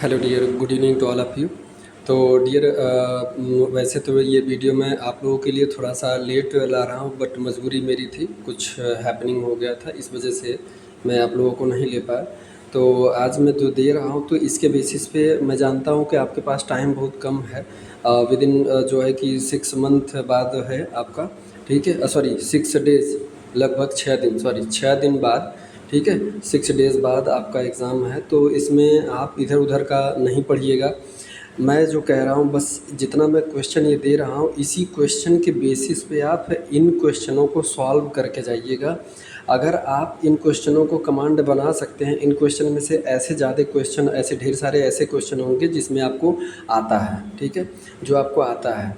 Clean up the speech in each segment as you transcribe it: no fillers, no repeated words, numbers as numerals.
Hello dear, good evening to all of you. तो dear, वैसे तो ये वीडियो मैं आप लोगों के लिए थोड़ा सा लेट ला रहा हूँ, बट मजबूरी मेरी थी, कुछ हैपनिंग हो गया था, इस वजह से मैं आप लोगों को नहीं ले पाया। तो आज मैं जो दे रहा हूँ तो इसके बेसिस पे मैं जानता हूँ कि आपके पास टाइम बहुत कम है। विदिन जो है कि 6 मंथ बाद है आपका, ठीक है, सॉरी 6 डेज़, लगभग 6 दिन, सॉरी 6 दिन बाद, ठीक है, 6 डेज़ बाद आपका एग्ज़ाम है। तो इसमें आप इधर उधर का नहीं पढ़िएगा। मैं जो कह रहा हूँ बस जितना मैं क्वेश्चन ये दे रहा हूँ, इसी क्वेश्चन के बेसिस पे आप इन क्वेश्चनों को सॉल्व करके जाइएगा। अगर आप इन क्वेश्चनों को कमांड बना सकते हैं, इन क्वेश्चन में से ऐसे ज़्यादा क्वेश्चन, ऐसे ढेर सारे ऐसे क्वेश्चन होंगे जिसमें आपको आता है, ठीक है, जो आपको आता है।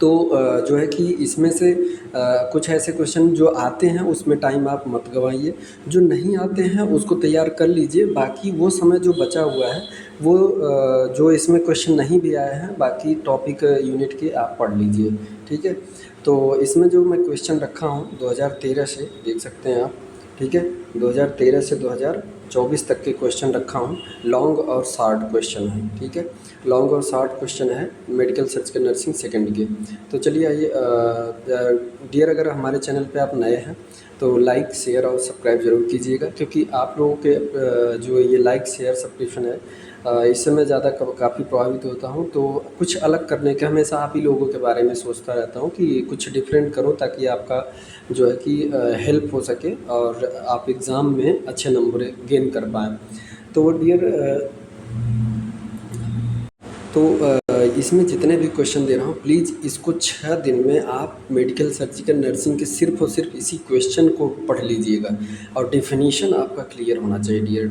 तो जो है कि इसमें से कुछ ऐसे क्वेश्चन जो आते हैं उसमें टाइम आप मत गंवाइए, जो नहीं आते हैं उसको तैयार कर लीजिए। बाकी वो समय जो बचा हुआ है वो जो इसमें क्वेश्चन नहीं भी आए हैं, बाकी टॉपिक यूनिट के आप पढ़ लीजिए, ठीक है। तो इसमें जो मैं क्वेश्चन रखा हूँ 2013 से, देख सकते हैं आप, ठीक है, 2013 से 2024 तक के क्वेश्चन रखा हूँ। लॉन्ग और शॉर्ट क्वेश्चन है, ठीक है, लॉन्ग और शॉर्ट क्वेश्चन है मेडिकल सर्च के नर्सिंग सेकंड के। तो चलिए आइए, डियर, अगर हमारे चैनल पे आप नए हैं तो लाइक शेयर और सब्सक्राइब ज़रूर कीजिएगा, क्योंकि आप लोगों के जो ये लाइक शेयर सब्सक्रिप्शन है, इससे मैं ज़्यादा काफ़ी प्रभावित होता हूँ। तो कुछ अलग करने के, हमेशा आप ही लोगों के बारे में सोचता रहता हूँ कि कुछ डिफरेंट करूँ, ताकि आपका जो है कि हेल्प हो सके और आप एग्ज़ाम में अच्छे नंबर गेन कर पाएँ। तो डियर, तो इसमें जितने भी क्वेश्चन दे रहा हूँ, प्लीज़ इसको 6 दिन में आप मेडिकल सर्जिकल नर्सिंग के सिर्फ़ और सिर्फ इसी क्वेश्चन को पढ़ लीजिएगा। और डेफिनेशन आपका क्लियर होना चाहिए डियर,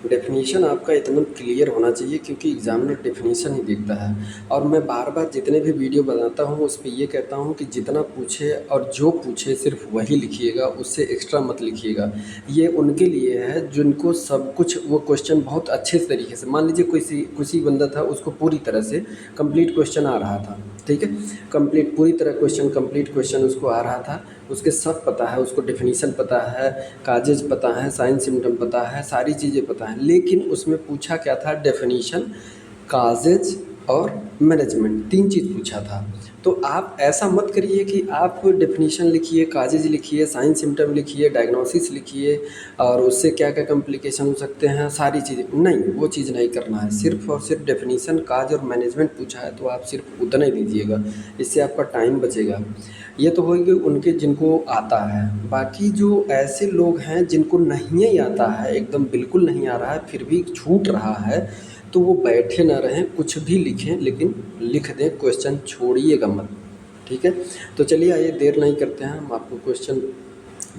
डेफिनेशन आपका इतना क्लियर होना चाहिए, क्योंकि एग्जामिनर डेफिनेशन ही देखता है। और मैं बार बार जितने भी वीडियो बनाता हूँ उस पर ये कहता हूँ कि जितना पूछे और जो पूछे सिर्फ वही लिखिएगा, उससे एक्स्ट्रा मत लिखिएगा। ये उनके लिए है जिनको सब कुछ, वो क्वेश्चन बहुत अच्छे तरीके से, मान लीजिए किसी बंदा था, उसको पूरी तरह से कंप्लीट क्वेश्चन आ रहा था, ठीक है, कंप्लीट पूरी तरह क्वेश्चन, कंप्लीट क्वेश्चन उसको आ रहा था, उसके सब पता है, उसको डेफिनेशन पता है, काजेज पता है, साइन सिम्टम पता है, सारी चीज़ें पता है, लेकिन उसमें पूछा क्या था, डेफिनेशन, काजेज और मैनेजमेंट, 3 चीज़ पूछा था। तो आप ऐसा मत करिए कि आप डेफिनेशन लिखिए, काजेज लिखिए, साइन सिम्टम लिखिए, डायग्नोसिस लिखिए और उससे क्या क्या कॉम्प्लिकेशन हो सकते हैं, सारी चीज़ें नहीं, वो चीज़ नहीं करना है। सिर्फ और सिर्फ डेफिनेशन, काज और मैनेजमेंट पूछा है तो आप सिर्फ उतना ही दीजिएगा, इससे आपका टाइम बचेगा। ये तो होगी उनके जिनको आता है। बाकी जो ऐसे लोग हैं जिनको नहीं ही आता है, एकदम बिल्कुल नहीं आ रहा है, फिर भी छूट रहा है, तो वो बैठे ना रहें, कुछ भी लिखें, लेकिन लिख दें, क्वेश्चन छोड़िएगा मत, ठीक है। तो चलिए आइए, देर नहीं करते हैं, हम आपको क्वेश्चन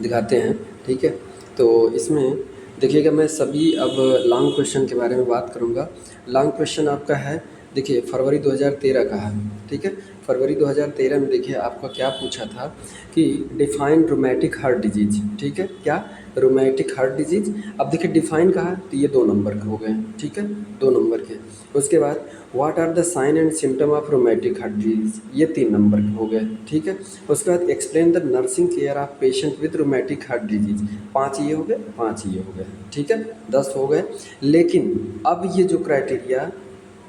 दिखाते हैं, ठीक है। तो इसमें देखिएगा, मैं सभी अब लॉन्ग क्वेश्चन के बारे में बात करूँगा। लॉन्ग क्वेश्चन आपका है, देखिए, फरवरी 2013 का है, ठीक है। फरवरी 2013 में देखिए आपका क्या पूछा था कि डिफाइन रोमैटिक हार्ट डिजीज़, ठीक है, क्या, रोमैटिक हार्ट डिजीज़। अब देखिए डिफाइन कहा तो ये 2 नंबर के हो गए, ठीक है, 2 नंबर के। उसके बाद what are the sign and symptom of rheumatic heart disease, ये 3 नंबर के हो गए, ठीक है। उसके बाद explain the nursing care of patient with rheumatic heart disease, 5 ये हो गए, 5 ये हो गए, ठीक है, 10 हो गए। लेकिन अब ये जो क्राइटेरिया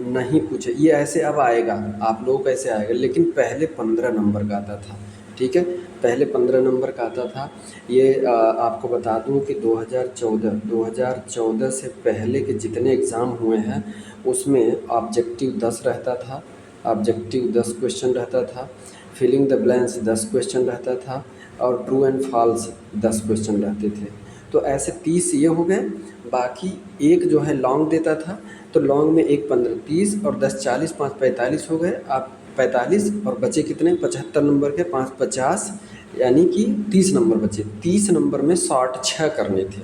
नहीं पूछे, ये ऐसे अब आएगा, आप लोगों को ऐसे आएगा, लेकिन पहले 15 नंबर का आता था, ठीक है, पहले 15 नंबर का आता था। ये आपको बता दूं कि 2014 से पहले के जितने एग्ज़ाम हुए हैं उसमें ऑब्जेक्टिव 10 रहता था, ऑब्जेक्टिव 10 क्वेश्चन रहता था, फिलिंग द ब्लैंक्स 10 क्वेश्चन रहता था, और ट्रू एंड फॉल्स 10 क्वेश्चन रहते थे। तो ऐसे 30 ये हो गए। बाकी एक जो है लॉन्ग देता था, तो लॉन्ग में एक 15, 30 और 10 40, 5 45 हो गए। आप 45 और बचे कितने, 75 नंबर के, 5 50, यानी कि 30 नंबर बचे। 30 नंबर में शॉर्ट 6 करने थे,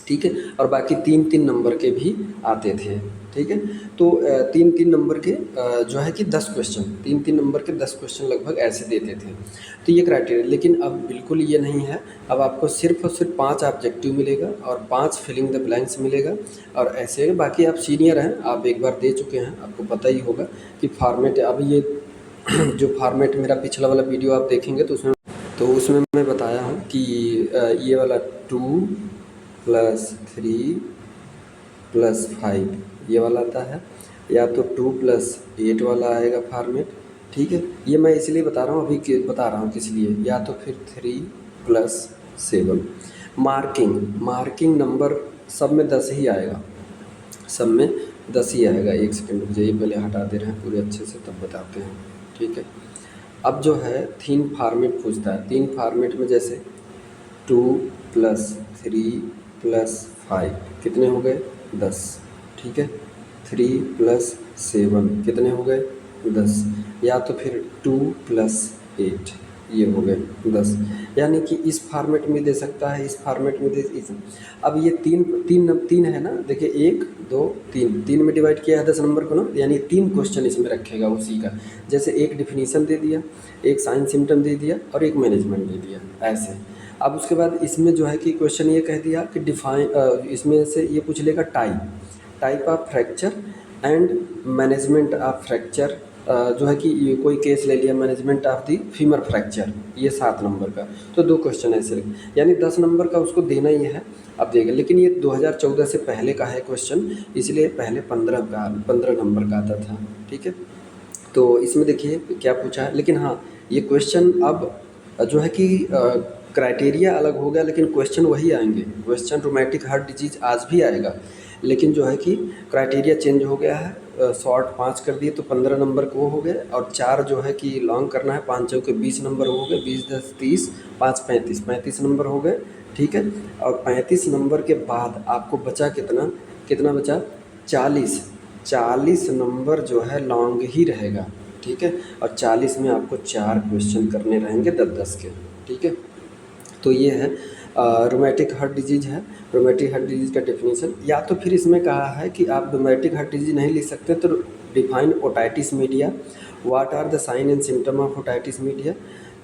ठीक है, और बाकी 3-3 नंबर के भी आते थे, ठीक है। तो 3-3 नंबर के जो है कि 10 क्वेश्चन, 3-3 नंबर के 10 क्वेश्चन लगभग ऐसे देते थे। तो ये क्राइटेरिया, लेकिन अब बिल्कुल ये नहीं है। अब आपको सिर्फ और सिर्फ 5 ऑब्जेक्टिव मिलेगा और 5 फिलिंग द ब्लैंक्स मिलेगा, और ऐसे। बाकी आप सीनियर हैं, आप एक बार दे चुके हैं, आपको पता ही होगा कि फॉर्मेट, अब ये जो फॉर्मेट मेरा पिछला वाला वीडियो आप देखेंगे तो उसमें मैं बताया हूँ कि ये वाला 2 + 3 प्लस 5 ये वाला आता है, या तो 2 प्लस 8 वाला आएगा फॉर्मेट, ठीक है। ये मैं इसलिए बता रहा हूँ, अभी बता रहा हूँ किस लिए, या तो फिर 3 प्लस 7। मार्किंग नंबर सब में 10 ही आएगा, सब में 10 ही आएगा। एक सेकंड रुक जाइए, पहले हटा दे रहे हैं पूरे अच्छे से तब बताते हैं, ठीक है। अब जो है 3 फॉर्मेट पूछता है, 3 फॉर्मेट में जैसे 2 प्लस 3 प्लस 5 कितने हो गए 10, ठीक है। 3 प्लस 7 कितने हो गए 10, या तो फिर 2 प्लस 8 ये हो गए 10। यानी कि इस फॉर्मेट में दे सकता है, इस फॉर्मेट में दे इस। अब ये तीन है ना, देखिए 1 2 3 में डिवाइड किया है 10 नंबर को ना, यानी 3 क्वेश्चन इसमें रखेगा उसी का। जैसे एक डिफिनीशन दे दिया, एक साइन सिम्टम दे दिया और एक मैनेजमेंट दे दिया, ऐसे। अब उसके बाद इसमें जो है कि क्वेश्चन ये कह दिया कि इसमें से ये पूछ लेगा type of fracture and management of fracture, जो है कि ये कोई केस ले लिया management of the femur fracture, ये 7 नंबर का। तो 2 क्वेश्चन ऐसे यानी 10 नंबर का उसको देना ही है। अब देगा, लेकिन ये 2014 से पहले का है क्वेश्चन, इसलिए पहले 15 नंबर का आता था, ठीक है। तो इसमें देखिए क्या पूछा है, लेकिन हाँ ये क्वेश्चन अब जो है कि क्राइटेरिया अलग हो गया, लेकिन क्वेश्चन वही आएंगे। क्वेश्चन रोमैटिक हार्ट डिजीज आज भी आएगा, लेकिन जो है कि क्राइटेरिया चेंज हो गया है। शॉर्ट 5 कर दिए तो 15 नंबर को वो हो गए, और 4 जो है कि लॉन्ग करना है, 5 चौके 20 नंबर हो गए, 20 10 30 5 35 नंबर हो गए, ठीक है। और 35 नंबर के बाद आपको बचा कितना बचा 40 नंबर जो है लॉन्ग ही रहेगा, ठीक है। और 40 में आपको 4 क्वेश्चन करने रहेंगे 10-10 के, ठीक है। तो ये है रोमैटिक हार्ट डिजीज़ है। रोमैटिक हार्ट डिजीज़ का डेफिनेशन, या तो फिर इसमें कहा है कि आप रोमैटिक हार्ट डिजीज़ नहीं लिख सकते तो define otitis media, what are the sign and symptom of otitis media,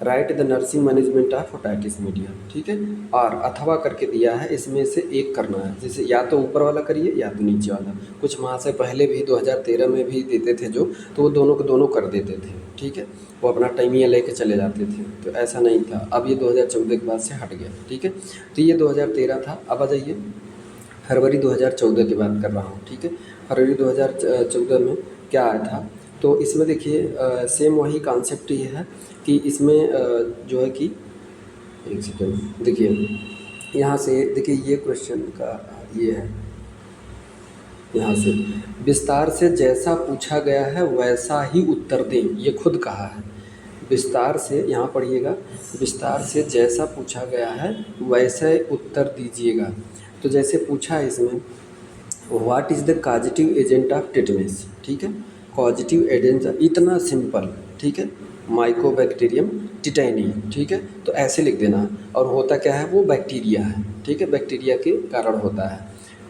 write the nursing management of otitis media, ठीक है। और अथवा करके दिया है, इसमें से एक करना है, जैसे या तो ऊपर वाला करिए या तो नीचे वाला। कुछ माह से पहले भी 2013 में भी देते थे जो, तो वो दोनों को दोनों कर देते थे, ठीक है। वो अपना टाइमिया लेके चले जाते थे, तो ऐसा नहीं था। अब ये 2014 के बाद से हट गया, ठीक है। तो ये 2013 था। अब आ जाइए फरवरी 2014 की बात कर रहा हूँ, ठीक है। फरवरी 2014 में क्या आया था, तो इसमें देखिए सेम वही कॉन्सेप्ट ही है कि इसमें जो है कि एक सेकेंड देखिए, यहाँ से देखिए ये क्वेश्चन का ये है, यहाँ से विस्तार से जैसा पूछा गया है वैसा ही उत्तर दें, ये खुद कहा है। विस्तार से, यहाँ पढ़िएगा, विस्तार से जैसा पूछा गया है वैसे उत्तर दीजिएगा। तो जैसे पूछा है इसमें, what is the causative agent of tetanus, ठीक है। कॉजेटिव एजेंट इतना सिंपल, ठीक है, माइकोबैक्टीरियम टिटैनी, ठीक है। तो ऐसे लिख देना, और होता क्या है, वो बैक्टीरिया है, ठीक है, बैक्टीरिया के कारण होता है,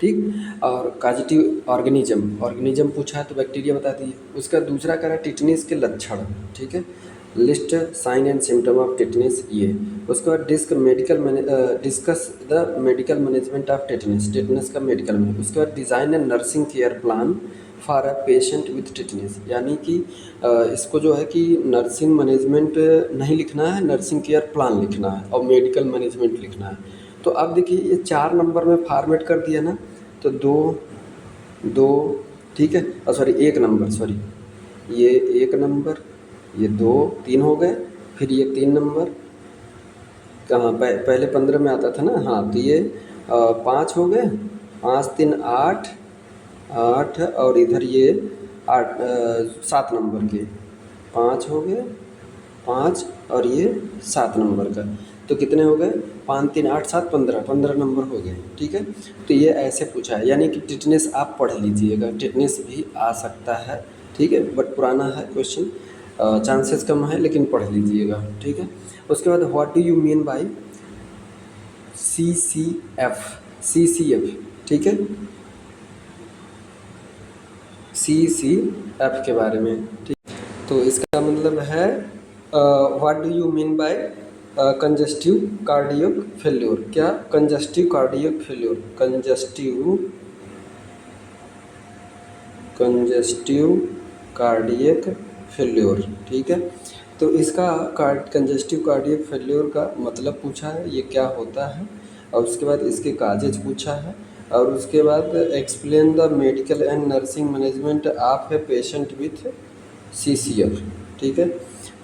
ठीक। और कॉजेटिव ऑर्गेनिज्म पूछा है तो बैक्टीरिया बता दिए। उसका दूसरा कह रहा है टिटनेस के लक्षण, ठीक है, list sign and symptom of tetanus ये। उसके बाद discuss the medical management of tetanus का मेडिकल में। उसके बाद design and nursing care plan for a patient with tetanus, यानी कि इसको जो है कि नर्सिंग मैनेजमेंट नहीं लिखना है, नर्सिंग केयर प्लान लिखना है और मेडिकल मैनेजमेंट लिखना है। तो अब देखिए ये 4 नंबर में फॉर्मेट कर दिया ना, तो 2 ठीक है, सॉरी 1 नंबर, सॉरी ये 1 नंबर, ये 2 3 हो गए, फिर ये 3 नंबर कहाँ पहले 15 में आता था ना, हाँ, तो ये 5 हो गए, 5 3 8 और इधर ये 7 नंबर के 5 हो गए, 5 और ये 7 नंबर का, तो कितने हो गए 5 3 8 7 15 नंबर हो गए, ठीक है। तो ये ऐसे पूछा है, यानी कि टिटनेस आप पढ़ लीजिएगा, टिटनेस भी आ सकता है, ठीक है, बट पुराना है क्वेश्चन, चांसेस कम है, लेकिन पढ़ लीजिएगा, ठीक है। उसके बाद what do you mean bye CCF, ठीक है, CCF के बारे में, ठीक। तो इसका मतलब है what do you mean by congestive cardiac failure, क्या congestive cardiac failure, congestive cardiac failure, ठीक है। तो इसका कंजस्टिव कार्डियक फेल्योर का मतलब पूछा है, ये क्या होता है, और उसके बाद इसके काजेज पूछा है, और उसके बाद explain the medical and nursing management of a patient with CCF। ठीक है,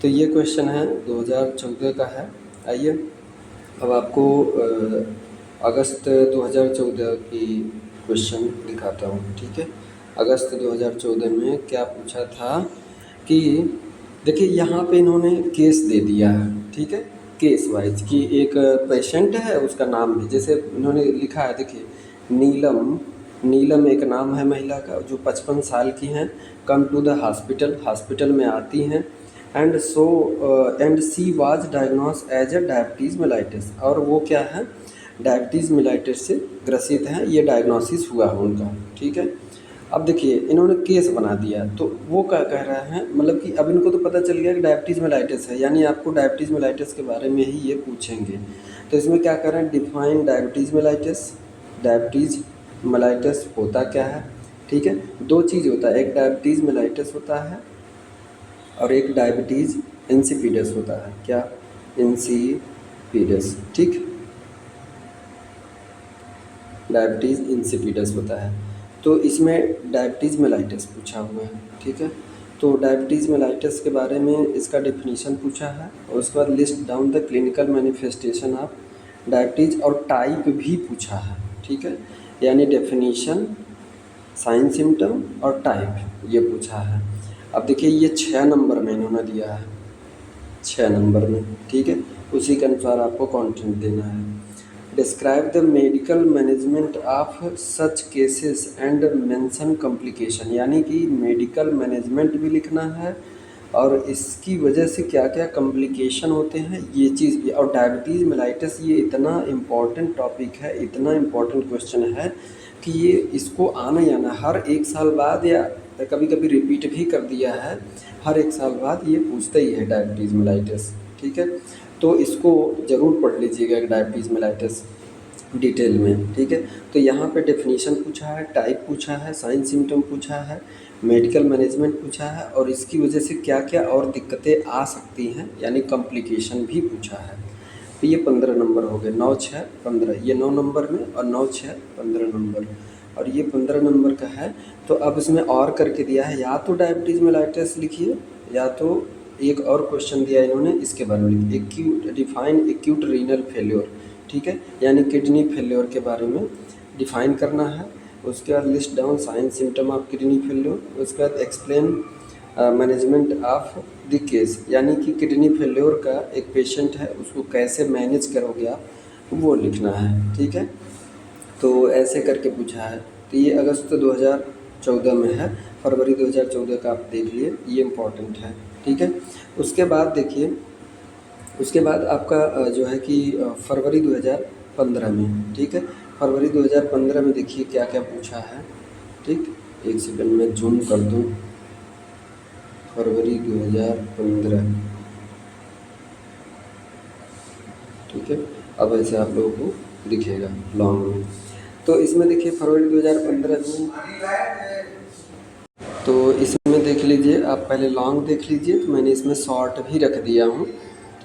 तो ये क्वेश्चन है 2014 का है। आइए अब आपको अगस्त 2014 की क्वेश्चन दिखाता हूँ। ठीक है, अगस्त 2014 में क्या पूछा था कि देखिए यहाँ पे इन्होंने केस दे दिया है। ठीक है, केस वाइज कि एक पेशेंट है, उसका नाम भी जैसे इन्होंने लिखा है, देखिए नीलम, नीलम एक नाम है महिला का जो 55 साल की हैं, come to the hospital, hospital में आती हैं, and she was diagnose as a diabetes mellitus, और वो क्या है, डायबिटीज़ मेलाइटिस से ग्रसित हैं, ये डायग्नोसिस हुआ है उनका। ठीक है, अब देखिए इन्होंने केस बना दिया, तो वो क्या कह रहे हैं, मतलब कि अब इनको तो पता चल गया कि डायबिटीज़ मेलाइटिस है, यानी आपको डायबिटीज़ मेलाइटिस के बारे में ही ये पूछेंगे। तो इसमें क्या कर रहे हैं, define diabetes mellitus. Diabetes mellitus होता क्या है? ठीक है, दो चीज़ होता है, एक डायबिटीज़ मेलाइटिस होता है और एक डायबिटीज़ इंसिपिडस होता है। क्या? इंसिपिडस। ठीक, डायबिटीज़ इंसिपिडस होता है। तो इसमें डायबिटीज़ मेलाइटिस पूछा हुआ है। ठीक है, तो डायबिटीज़ मेलाइटिस के बारे में इसका डेफिनेशन पूछा है, और उसके बाद list down the clinical manifestation of diabetes, और टाइप भी पूछा है। ठीक है, यानी डेफिनेशन, साइन सिम्टम और टाइप ये पूछा है। अब देखिए ये 6 नंबर में इन्होंने दिया है, 6 नंबर में। ठीक है, उसी के अनुसार आपको कंटेंट देना है। Describe the medical management of such cases and mention complication, यानी कि मेडिकल मैनेजमेंट भी लिखना है और इसकी वजह से क्या क्या कॉम्प्लिकेशन होते हैं ये चीज़ भी। और डायबिटीज़ मेलाइटिस ये इतना इम्पॉर्टेंट टॉपिक है, इतना इम्पॉर्टेंट क्वेश्चन है कि ये इसको आना ही आना, हर 1 साल बाद या कभी कभी रिपीट भी कर दिया है, हर 1 साल बाद ये पूछता ही है डायबिटीज़ मेलाइटिस। ठीक है, तो इसको ज़रूर पढ़ लीजिएगा डायबिटीज़ मेलाइटिस डिटेल में। ठीक है, तो यहाँ पे डेफिनेशन पूछा है, टाइप पूछा है, साइन सिम्टम पूछा है, मेडिकल मैनेजमेंट पूछा है, और इसकी वजह से क्या क्या और दिक्कतें आ सकती हैं यानी कॉम्प्लिकेशन भी पूछा है। तो ये 15 नंबर हो गए, 9 6 15, ये 9 नंबर में, और 9 6 15 नंबर, और ये 15 नंबर का है। तो अब इसमें और करके दिया है, या तो डायबिटीज़ मेलाइटिस लिखिए, या तो एक और क्वेश्चन दिया इन्होंने इसके बारे में लिखिए, acute define acute renal failure. ठीक है, यानी किडनी फेल्योर के बारे में डिफाइन करना है। उसके बाद list down sign symptom of kidney failure, उसके बाद explain management of the case, यानी कि किडनी फेल्योर का एक पेशेंट है उसको कैसे मैनेज करोगे आप, वो लिखना है। ठीक है, तो ऐसे करके पूछा है। तो ये अगस्त 2014 में है, फरवरी 2014 का आप देख लिए, ये इम्पोर्टेंट है। ठीक है, उसके बाद देखिए, उसके बाद आपका जो है कि फरवरी 2015 में। ठीक है, फरवरी 2015 में देखिए क्या क्या पूछा है। ठीक, एक सेकंड में जूम कर दूँ, फरवरी 2015। ठीक है, अब ऐसे आप लोगों को दिखेगा लॉन्ग में। तो इसमें देखिए फरवरी 2015 में, तो इसमें देख लीजिए आप, पहले लॉन्ग देख लीजिए, तो मैंने इसमें शॉर्ट भी रख दिया हूँ।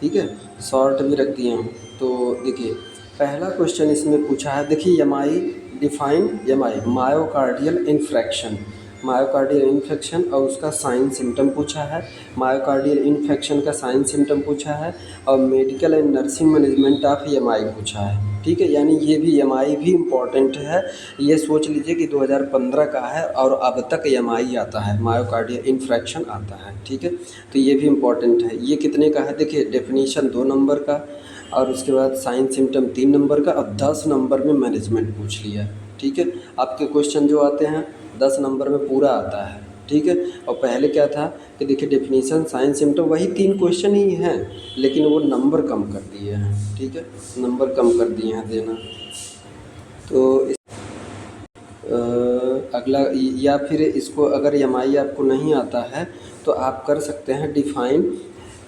ठीक है, शॉर्ट भी रख दिया हूँ। तो देखिए पहला क्वेश्चन इसमें पूछा है, देखिए MI, define MI, myocardial infarction, myocardial infection, और उसका साइन सिम्टम पूछा है। मायोकार्डियल इन्फेक्शन का साइन सिम्टम पूछा है, और medical and nursing management of MI पूछा है। ठीक है, यानी ये भी एमआई भी इम्पॉर्टेंट है। ये सोच लीजिए कि 2015 का है और अब तक एमआई आता है, मायोकार्डियल इन्फ्रैक्शन आता है। ठीक है, तो ये भी इम्पॉर्टेंट है। ये कितने का है, देखिए डेफिनेशन 2 नंबर का, और उसके बाद साइन सिम्टम 3 नंबर का, और 10 नंबर में मैनेजमेंट पूछ लिया। ठीक है, आपके क्वेश्चन जो आते हैं 10 नंबर में पूरा आता है। ठीक है, और पहले क्या था कि देखिए डेफिनेशन, साइन सिम्टम, वही 3 क्वेश्चन ही हैं, लेकिन वो नंबर कम कर दिए हैं। ठीक है, नंबर कम कर दिए हैं देना। तो अगला, या फिर इसको अगर एमआई आपको नहीं आता है तो आप कर सकते हैं, define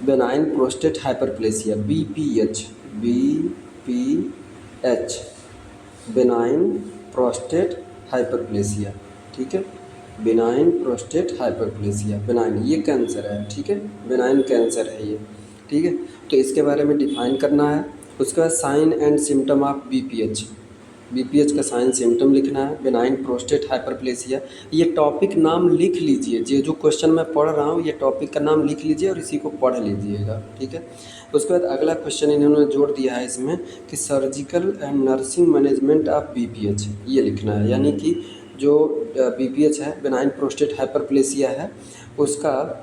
benign prostate hyperplasia, BPH, BPH, benign prostate hyperplasia. ठीक है, बेनाइन प्रोस्टेट हाइपरप्लेसिया, बेनाइन ये कैंसर है। ठीक है, बेनाइन कैंसर है ये। ठीक है, तो इसके बारे में डिफाइन करना है। उसके बाद sign and symptom of BPH, BPH का साइन सिम्टम लिखना है, बेनाइन प्रोस्टेट हाइपरप्लेसिया। ये टॉपिक नाम लिख लीजिए, जो क्वेश्चन मैं पढ़ रहा हूँ ये टॉपिक का नाम लिख लीजिए और इसी को पढ़ लीजिएगा, ठीक है। उसके बाद अगला क्वेश्चन इन्होंने जोड़ दिया है इसमें कि surgical and nursing management of BPH, ये लिखना है। यानी कि जो बीपीएच है, बेनाइन प्रोस्टेट हाइपरप्लेसिया है, उसका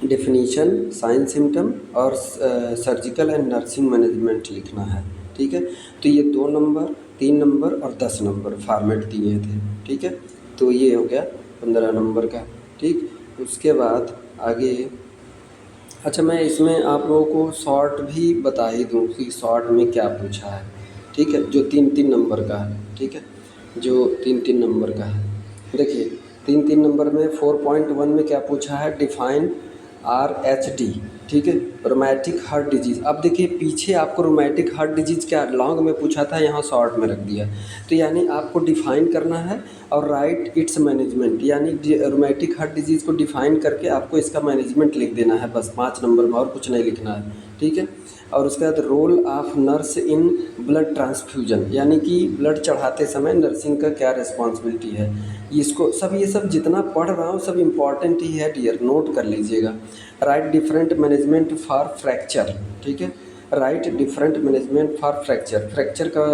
डेफिनीशन, साइन सिम्टम और सर्जिकल एंड नर्सिंग मैनेजमेंट लिखना है, ठीक है। तो ये 2 नंबर, 3 नंबर और 10 नंबर फॉर्मेट दिए थे, ठीक है। तो ये हो गया 15 नंबर का, ठीक। उसके बाद आगे, अच्छा मैं इसमें आप लोगों को शॉर्ट भी बता ही दूँ कि शॉर्ट में क्या पूछा है, ठीक है, जो 3-3 नंबर का है, ठीक है, जो 3-3 नंबर का है। देखिए 3-3 नंबर में 4.1 में क्या पूछा है, डिफाइन RHD, ठीक है, रोमैटिक हार्ट डिजीज़। अब देखिए पीछे आपको रोमैटिक हार्ट डिजीज़ क्या लॉन्ग में पूछा था, यहाँ शॉर्ट में रख दिया। तो यानी आपको डिफ़ाइन करना है और राइट इट्स मैनेजमेंट, यानी रोमैटिक हार्ट डिजीज़ को डिफ़ाइन करके आपको इसका मैनेजमेंट लिख देना है बस 5 नंबर में, और कुछ नहीं लिखना है, ठीक है। और उसके बाद role of nurse in blood transfusion, यानी कि ब्लड चढ़ाते समय नर्सिंग का क्या रिस्पॉन्सिबिलिटी है। इसको सब, ये सब जितना पढ़ रहा हूँ सब इम्पॉर्टेंट ही है डियर, नोट कर लीजिएगा। Right different management for fracture, ठीक है, right different management for fracture, fracture का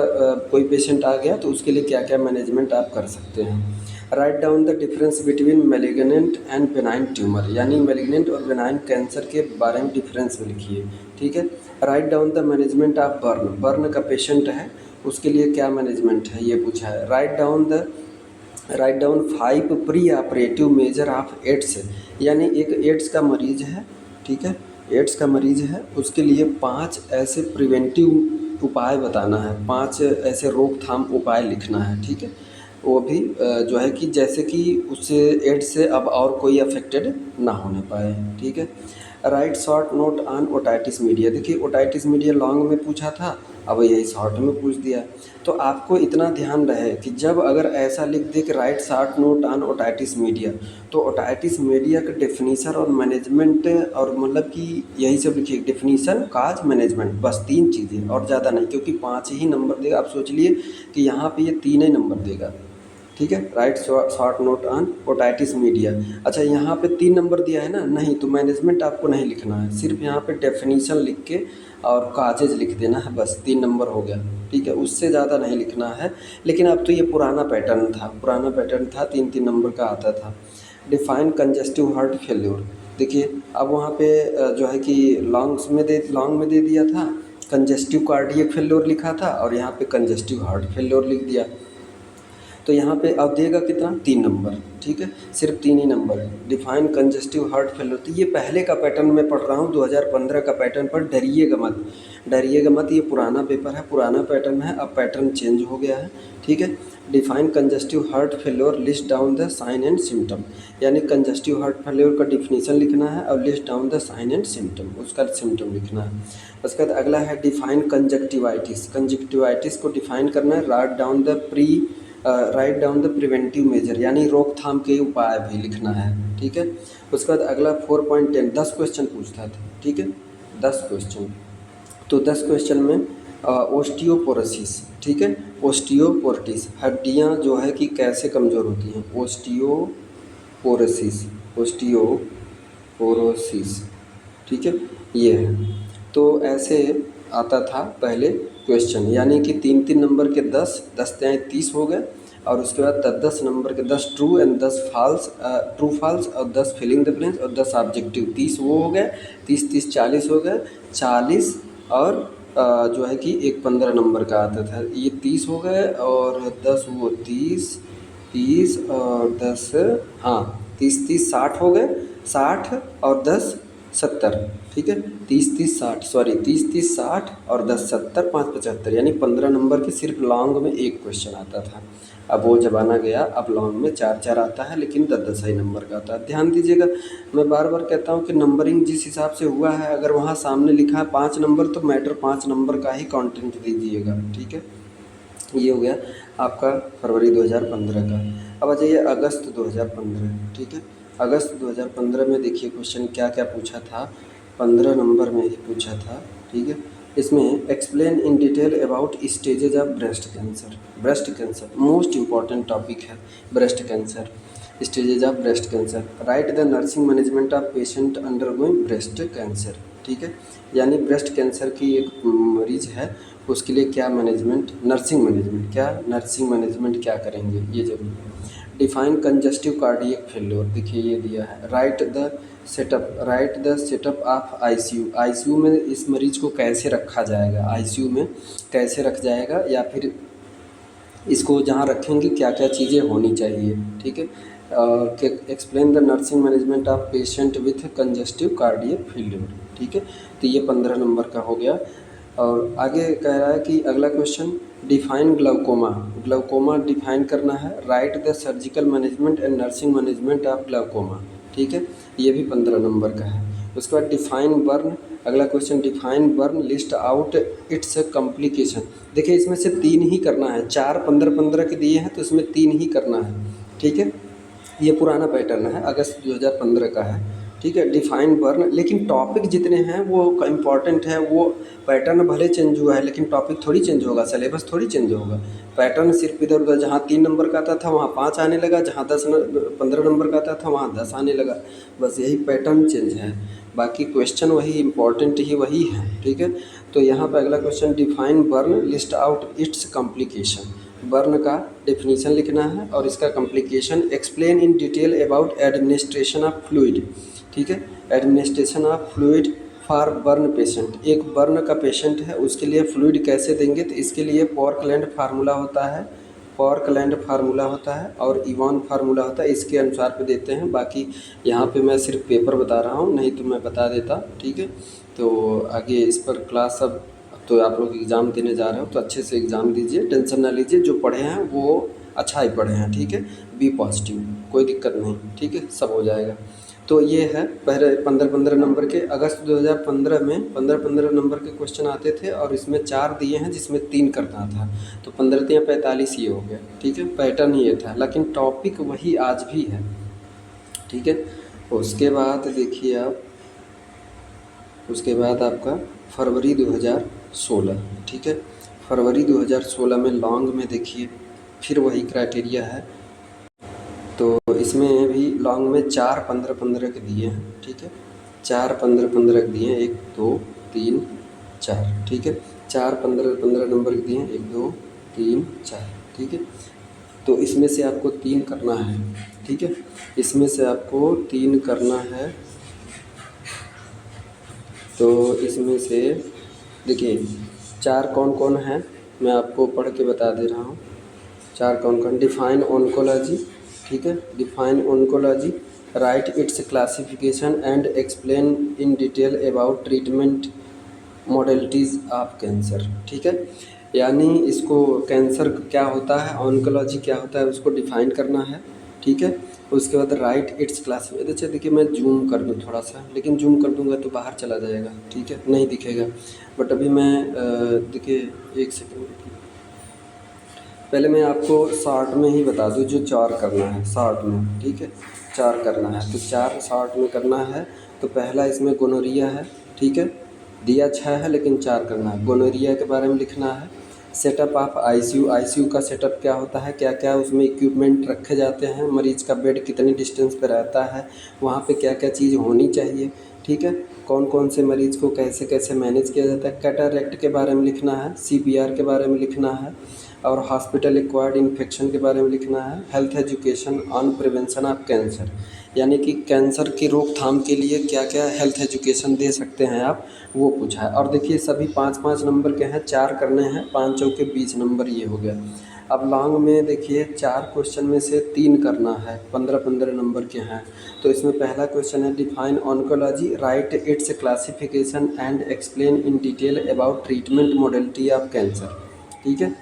कोई पेशेंट आ गया तो उसके लिए क्या क्या मैनेजमेंट आप कर सकते हैं। Write down the difference between malignant and benign tumour, यानी मैलिग्नेंट और बेनाइन कैंसर के बारे में डिफरेंस लिखिए, ठीक है। Write down the management of burn, burn का पेशेंट है उसके लिए क्या मैनेजमेंट है ये पूछा है। Write down 5 pre operative measure of AIDS, यानी एक एड्स का मरीज़ है, ठीक है, एड्स का मरीज़ है उसके लिए 5 ऐसे प्रिवेंटिव उपाय बताना है, 5 ऐसे रोकथाम उपाय लिखना है, ठीक है। वो भी जो है कि जैसे कि उससे एड्स से अब और कोई अफेक्टेड ना होने पाए, ठीक है। Right short note on otitis media, देखिए ओटाइटिस मीडिया लॉन्ग में पूछा था, अब यही शॉर्ट में पूछ दिया। तो आपको इतना ध्यान रहे कि जब अगर ऐसा लिख दे कि right short note on otitis media, तो ओटाइटिस मीडिया का डेफिनीशन और मैनेजमेंट, और मतलब कि यही सब लिखिए, डेफिनीशन, काज, मैनेजमेंट, बस 3 चीज़ें और ज़्यादा नहीं, क्योंकि 5 ही नंबर देगा। आप सोच लिए कि यहाँ पे ये 3 ही नंबर देगा, ठीक है। Right short note on otitis media. अच्छा यहाँ पे 3 नंबर दिया है ना, नहीं तो मैनेजमेंट आपको नहीं लिखना है, सिर्फ यहाँ पे डेफिनीशन लिख के और काजेज लिख देना है, बस 3 नंबर हो गया, ठीक है, उससे ज़्यादा नहीं लिखना है। लेकिन अब तो ये पुराना पैटर्न था, 3-3 नंबर का आता था। डिफाइन कंजेस्टिव हार्ट फेल्योर, देखिए अब वहाँ पे जो है कि लॉन्ग में दे दिया था, कंजेस्टिव कार्डियक फेल्योर लिखा था और यहाँ पे कंजेस्टिव हार्ट फेल्योर लिख दिया। तो यहाँ पे अब देगा कितना, 3 नंबर, ठीक है, सिर्फ 3 ही नंबर है। डिफाइन कंजेस्टिव हार्ट फेल्योर, तो ये पहले का पैटर्न मैं पढ़ रहा हूँ 2015 का पैटर्न पर, डरिएगा मत, ये पुराना पेपर है, पुराना पैटर्न है, अब पैटर्न चेंज हो गया है, ठीक है। Define congestive heart failure, list down the sign and symptom, यानी कंजेस्टिव हार्ट फेल्योर का डिफिनीशन लिखना है और list down the sign and symptom, उसका सिम्टम लिखना है। उसके बाद अगला है डिफाइन कंजक्टिवाइटिस को डिफाइन करना है। Write down the preventive measure, यानी रोकथाम के उपाय भी लिखना है, ठीक है। उसके बाद अगला 4.10, 10 क्वेश्चन पूछता था, ठीक है, 10 क्वेश्चन। तो 10 क्वेश्चन में ओस्टियोपोरोसिस, ठीक है, ओस्टियोपोरोसिस, हड्डियाँ जो है कि कैसे कमज़ोर होती हैं, ओस्टियोपोरोसिस, ठीक है, ये है। तो ऐसे आता था पहले क्वेश्चन, यानी कि 3-3 नंबर के 10 10 30 हो गए, और उसके बाद 10 नंबर के 10 ट्रू एंड 10 ट्रू फॉल्स और 10 फिलिंग द ब्लैंक्स और 10 ऑब्जेक्टिव, 30 वो हो गए, 30 40 हो गए, 40 और जो है कि एक 15 नंबर का आता था, ये 30 हो गए और 10 वो 30 और 10, हाँ 30 60 हो गए, 60 और 10 70, ठीक है, 30 60 और 10 70, 5 75, यानी 15 नंबर के सिर्फ लॉन्ग में एक क्वेश्चन आता था। अब वो ज़माना गया, अब लॉन्ग में 4-4 आता है, लेकिन 10-10 ही नंबर का आता है। ध्यान दीजिएगा, मैं बार बार कहता हूँ कि नंबरिंग जिस हिसाब से हुआ है, अगर वहाँ सामने लिखा है 5 नंबर तो मैटर 5 नंबर का ही कंटेंट दीजिएगा, ठीक है। ये हो गया आपका फरवरी 2015 का। अब आ जाइए अगस्त 2015, ठीक है। अगस्त 2015 में देखिए क्वेश्चन क्या क्या पूछा था, 15 नंबर में ही पूछा था, ठीक है। इसमें explain in detail about stages of breast cancer most important topic है। Breast cancer, stages of breast cancer, write the nursing management of patient undergoing breast cancer. ठीक है, यानी ब्रेस्ट कैंसर की एक मरीज है, उसके लिए क्या मैनेजमेंट, नर्सिंग मैनेजमेंट क्या करेंगे, ये जरूरी है। डिफाइन कंजस्टिव कार्डियक फेल्योर, देखिए ये दिया है। Write the setup of ICU में इस मरीज को कैसे रखा जाएगा, आईसीयू में कैसे रख जाएगा, या फिर इसको जहाँ रखेंगे क्या क्या चीज़ें होनी चाहिए। ठीक है, और explain the nursing management of patient with congestive cardiac failure. ठीक है, तो ये 15 नंबर का हो गया। और आगे कह रहा है कि अगला क्वेश्चन डिफाइन ग्लाउकोमा डिफाइन करना है। Write the surgical management and nursing management of glaucoma. ठीक है, ये भी 15 नंबर का है। उसके बाद डिफाइन बर्न, अगला question define burn, list out it's complication. देखिए इसमें से 3 ही करना है, 4 15 के दिए हैं तो इसमें 3 ही करना है। ठीक है, ये पुराना पैटर्न है, अगस्त 2015 का है। ठीक है, डिफाइन बर्न, लेकिन टॉपिक जितने हैं वो इम्पॉर्टेंट है। वो पैटर्न भले चेंज हुआ है लेकिन टॉपिक थोड़ी चेंज होगा, सिलेबस थोड़ी चेंज होगा। पैटर्न सिर्फ इधर उधर, जहाँ 3 नंबर का आता था वहाँ 5 आने लगा, जहाँ 15 नंबर का आता था वहाँ 10 आने लगा, बस यही पैटर्न चेंज है, बाकी क्वेश्चन वही, इम्पॉर्टेंट ही वही है। ठीक है, तो यहाँ पर अगला question define burn, list out it's complication. Burn का डेफिनेशन लिखना है और इसका complication, explain in detail about administration of fluid. ठीक है, administration of fluid for burn patient, एक बर्न का पेशेंट है उसके लिए फ्लूइड कैसे देंगे, तो इसके लिए पॉर्कलैंड फार्मूला होता है और इवान फार्मूला होता है, इसके अनुसार पे देते हैं। बाकी यहाँ पे मैं सिर्फ पेपर बता रहा हूँ, नहीं तो मैं बता देता। ठीक है, तो आगे इस पर क्लास अब तो आप लोग एग्ज़ाम देने जा रहे हो तो अच्छे से एग्ज़ाम दीजिए, टेंशन ना लीजिए, जो पढ़े हैं वो अच्छा ही पढ़े हैं। ठीक है, बी पॉजिटिव, कोई दिक्कत नहीं। ठीक है, सब हो जाएगा। तो ये है पहले 15 नंबर के, अगस्त 2015 में 15 नंबर के क्वेश्चन आते थे और इसमें 4 दिए हैं जिसमें 3 करना था, तो 15 या 45 ये हो गया। ठीक है, पैटर्न ये था, लेकिन टॉपिक वही आज भी है। ठीक है, उसके बाद देखिए आप, उसके बाद आपका फरवरी 2016। ठीक है, फरवरी 2016 में लॉन्ग में देखिए फिर वही क्राइटेरिया है, तो इसमें भी लॉन्ग में 4 15 के दिए हैं। ठीक है, 4 15 के दिए हैं, 1 2 3 4। ठीक है, 4 15 नंबर के दिए हैं, 1 2 3 4। ठीक है, तो इसमें से आपको 3 करना है। ठीक है, इसमें से आपको 3 करना है, तो इसमें से देखिए 4 कौन कौन है मैं आपको पढ़ के बता दे रहा हूँ। 4 कौन कौन, डिफाइन ऑन्कोलॉजी। ठीक है, define oncology, right it's classification and explain in detail about treatment modalities of cancer. ठीक है, यानी इसको कैंसर क्या होता है, ऑन्कोलॉजी क्या होता है उसको डिफाइन करना है। ठीक है, उसके बाद राइट इट्स क्लासिफिकेशन। अच्छा देखिए मैं जूम कर दूँ थोड़ा सा, लेकिन जूम कर दूँगा तो बाहर चला जाएगा। ठीक है, नहीं दिखेगा, बट अभी मैं देखिए 1 सेकेंड, पहले मैं आपको शॉर्ट में ही बता दूं जो 4 करना है शॉर्ट में। ठीक है, 4 करना है तो 4 शॉर्ट में करना है। तो पहला इसमें गोनोरिया है। ठीक है, दिया 6 है लेकिन 4 करना है। गोनोरिया के बारे में लिखना है। सेटअप ऑफ आईसीयू का सेटअप क्या होता है, क्या क्या उसमें इक्विपमेंट रखे जाते हैं, मरीज़ का बेड कितनी डिस्टेंस पे रहता है, वहाँ पे क्या क्या चीज़ होनी चाहिए। ठीक है, कौन कौन से मरीज़ को कैसे कैसे मैनेज किया जाता है। कैटरेक्ट के बारे में लिखना है, सीपीआर के बारे में लिखना है, और हॉस्पिटल एक्वायर्ड इन्फेक्शन के बारे में लिखना है। Health education on prevention of cancer, यानी कि कैंसर की रोकथाम के लिए क्या क्या हेल्थ एजुकेशन दे सकते हैं आप, वो पूछा है। और देखिए सभी 5-5 नंबर के हैं, 4 करने हैं, 5 चौके 20 नंबर, ये हो गया। अब लॉन्ग में देखिए 4 क्वेश्चन में से 3 करना है, 15 नंबर के हैं। तो इसमें पहला क्वेश्चन है define oncology, right it's classification and explain in detail about treatment modality of cancer. ठीक है,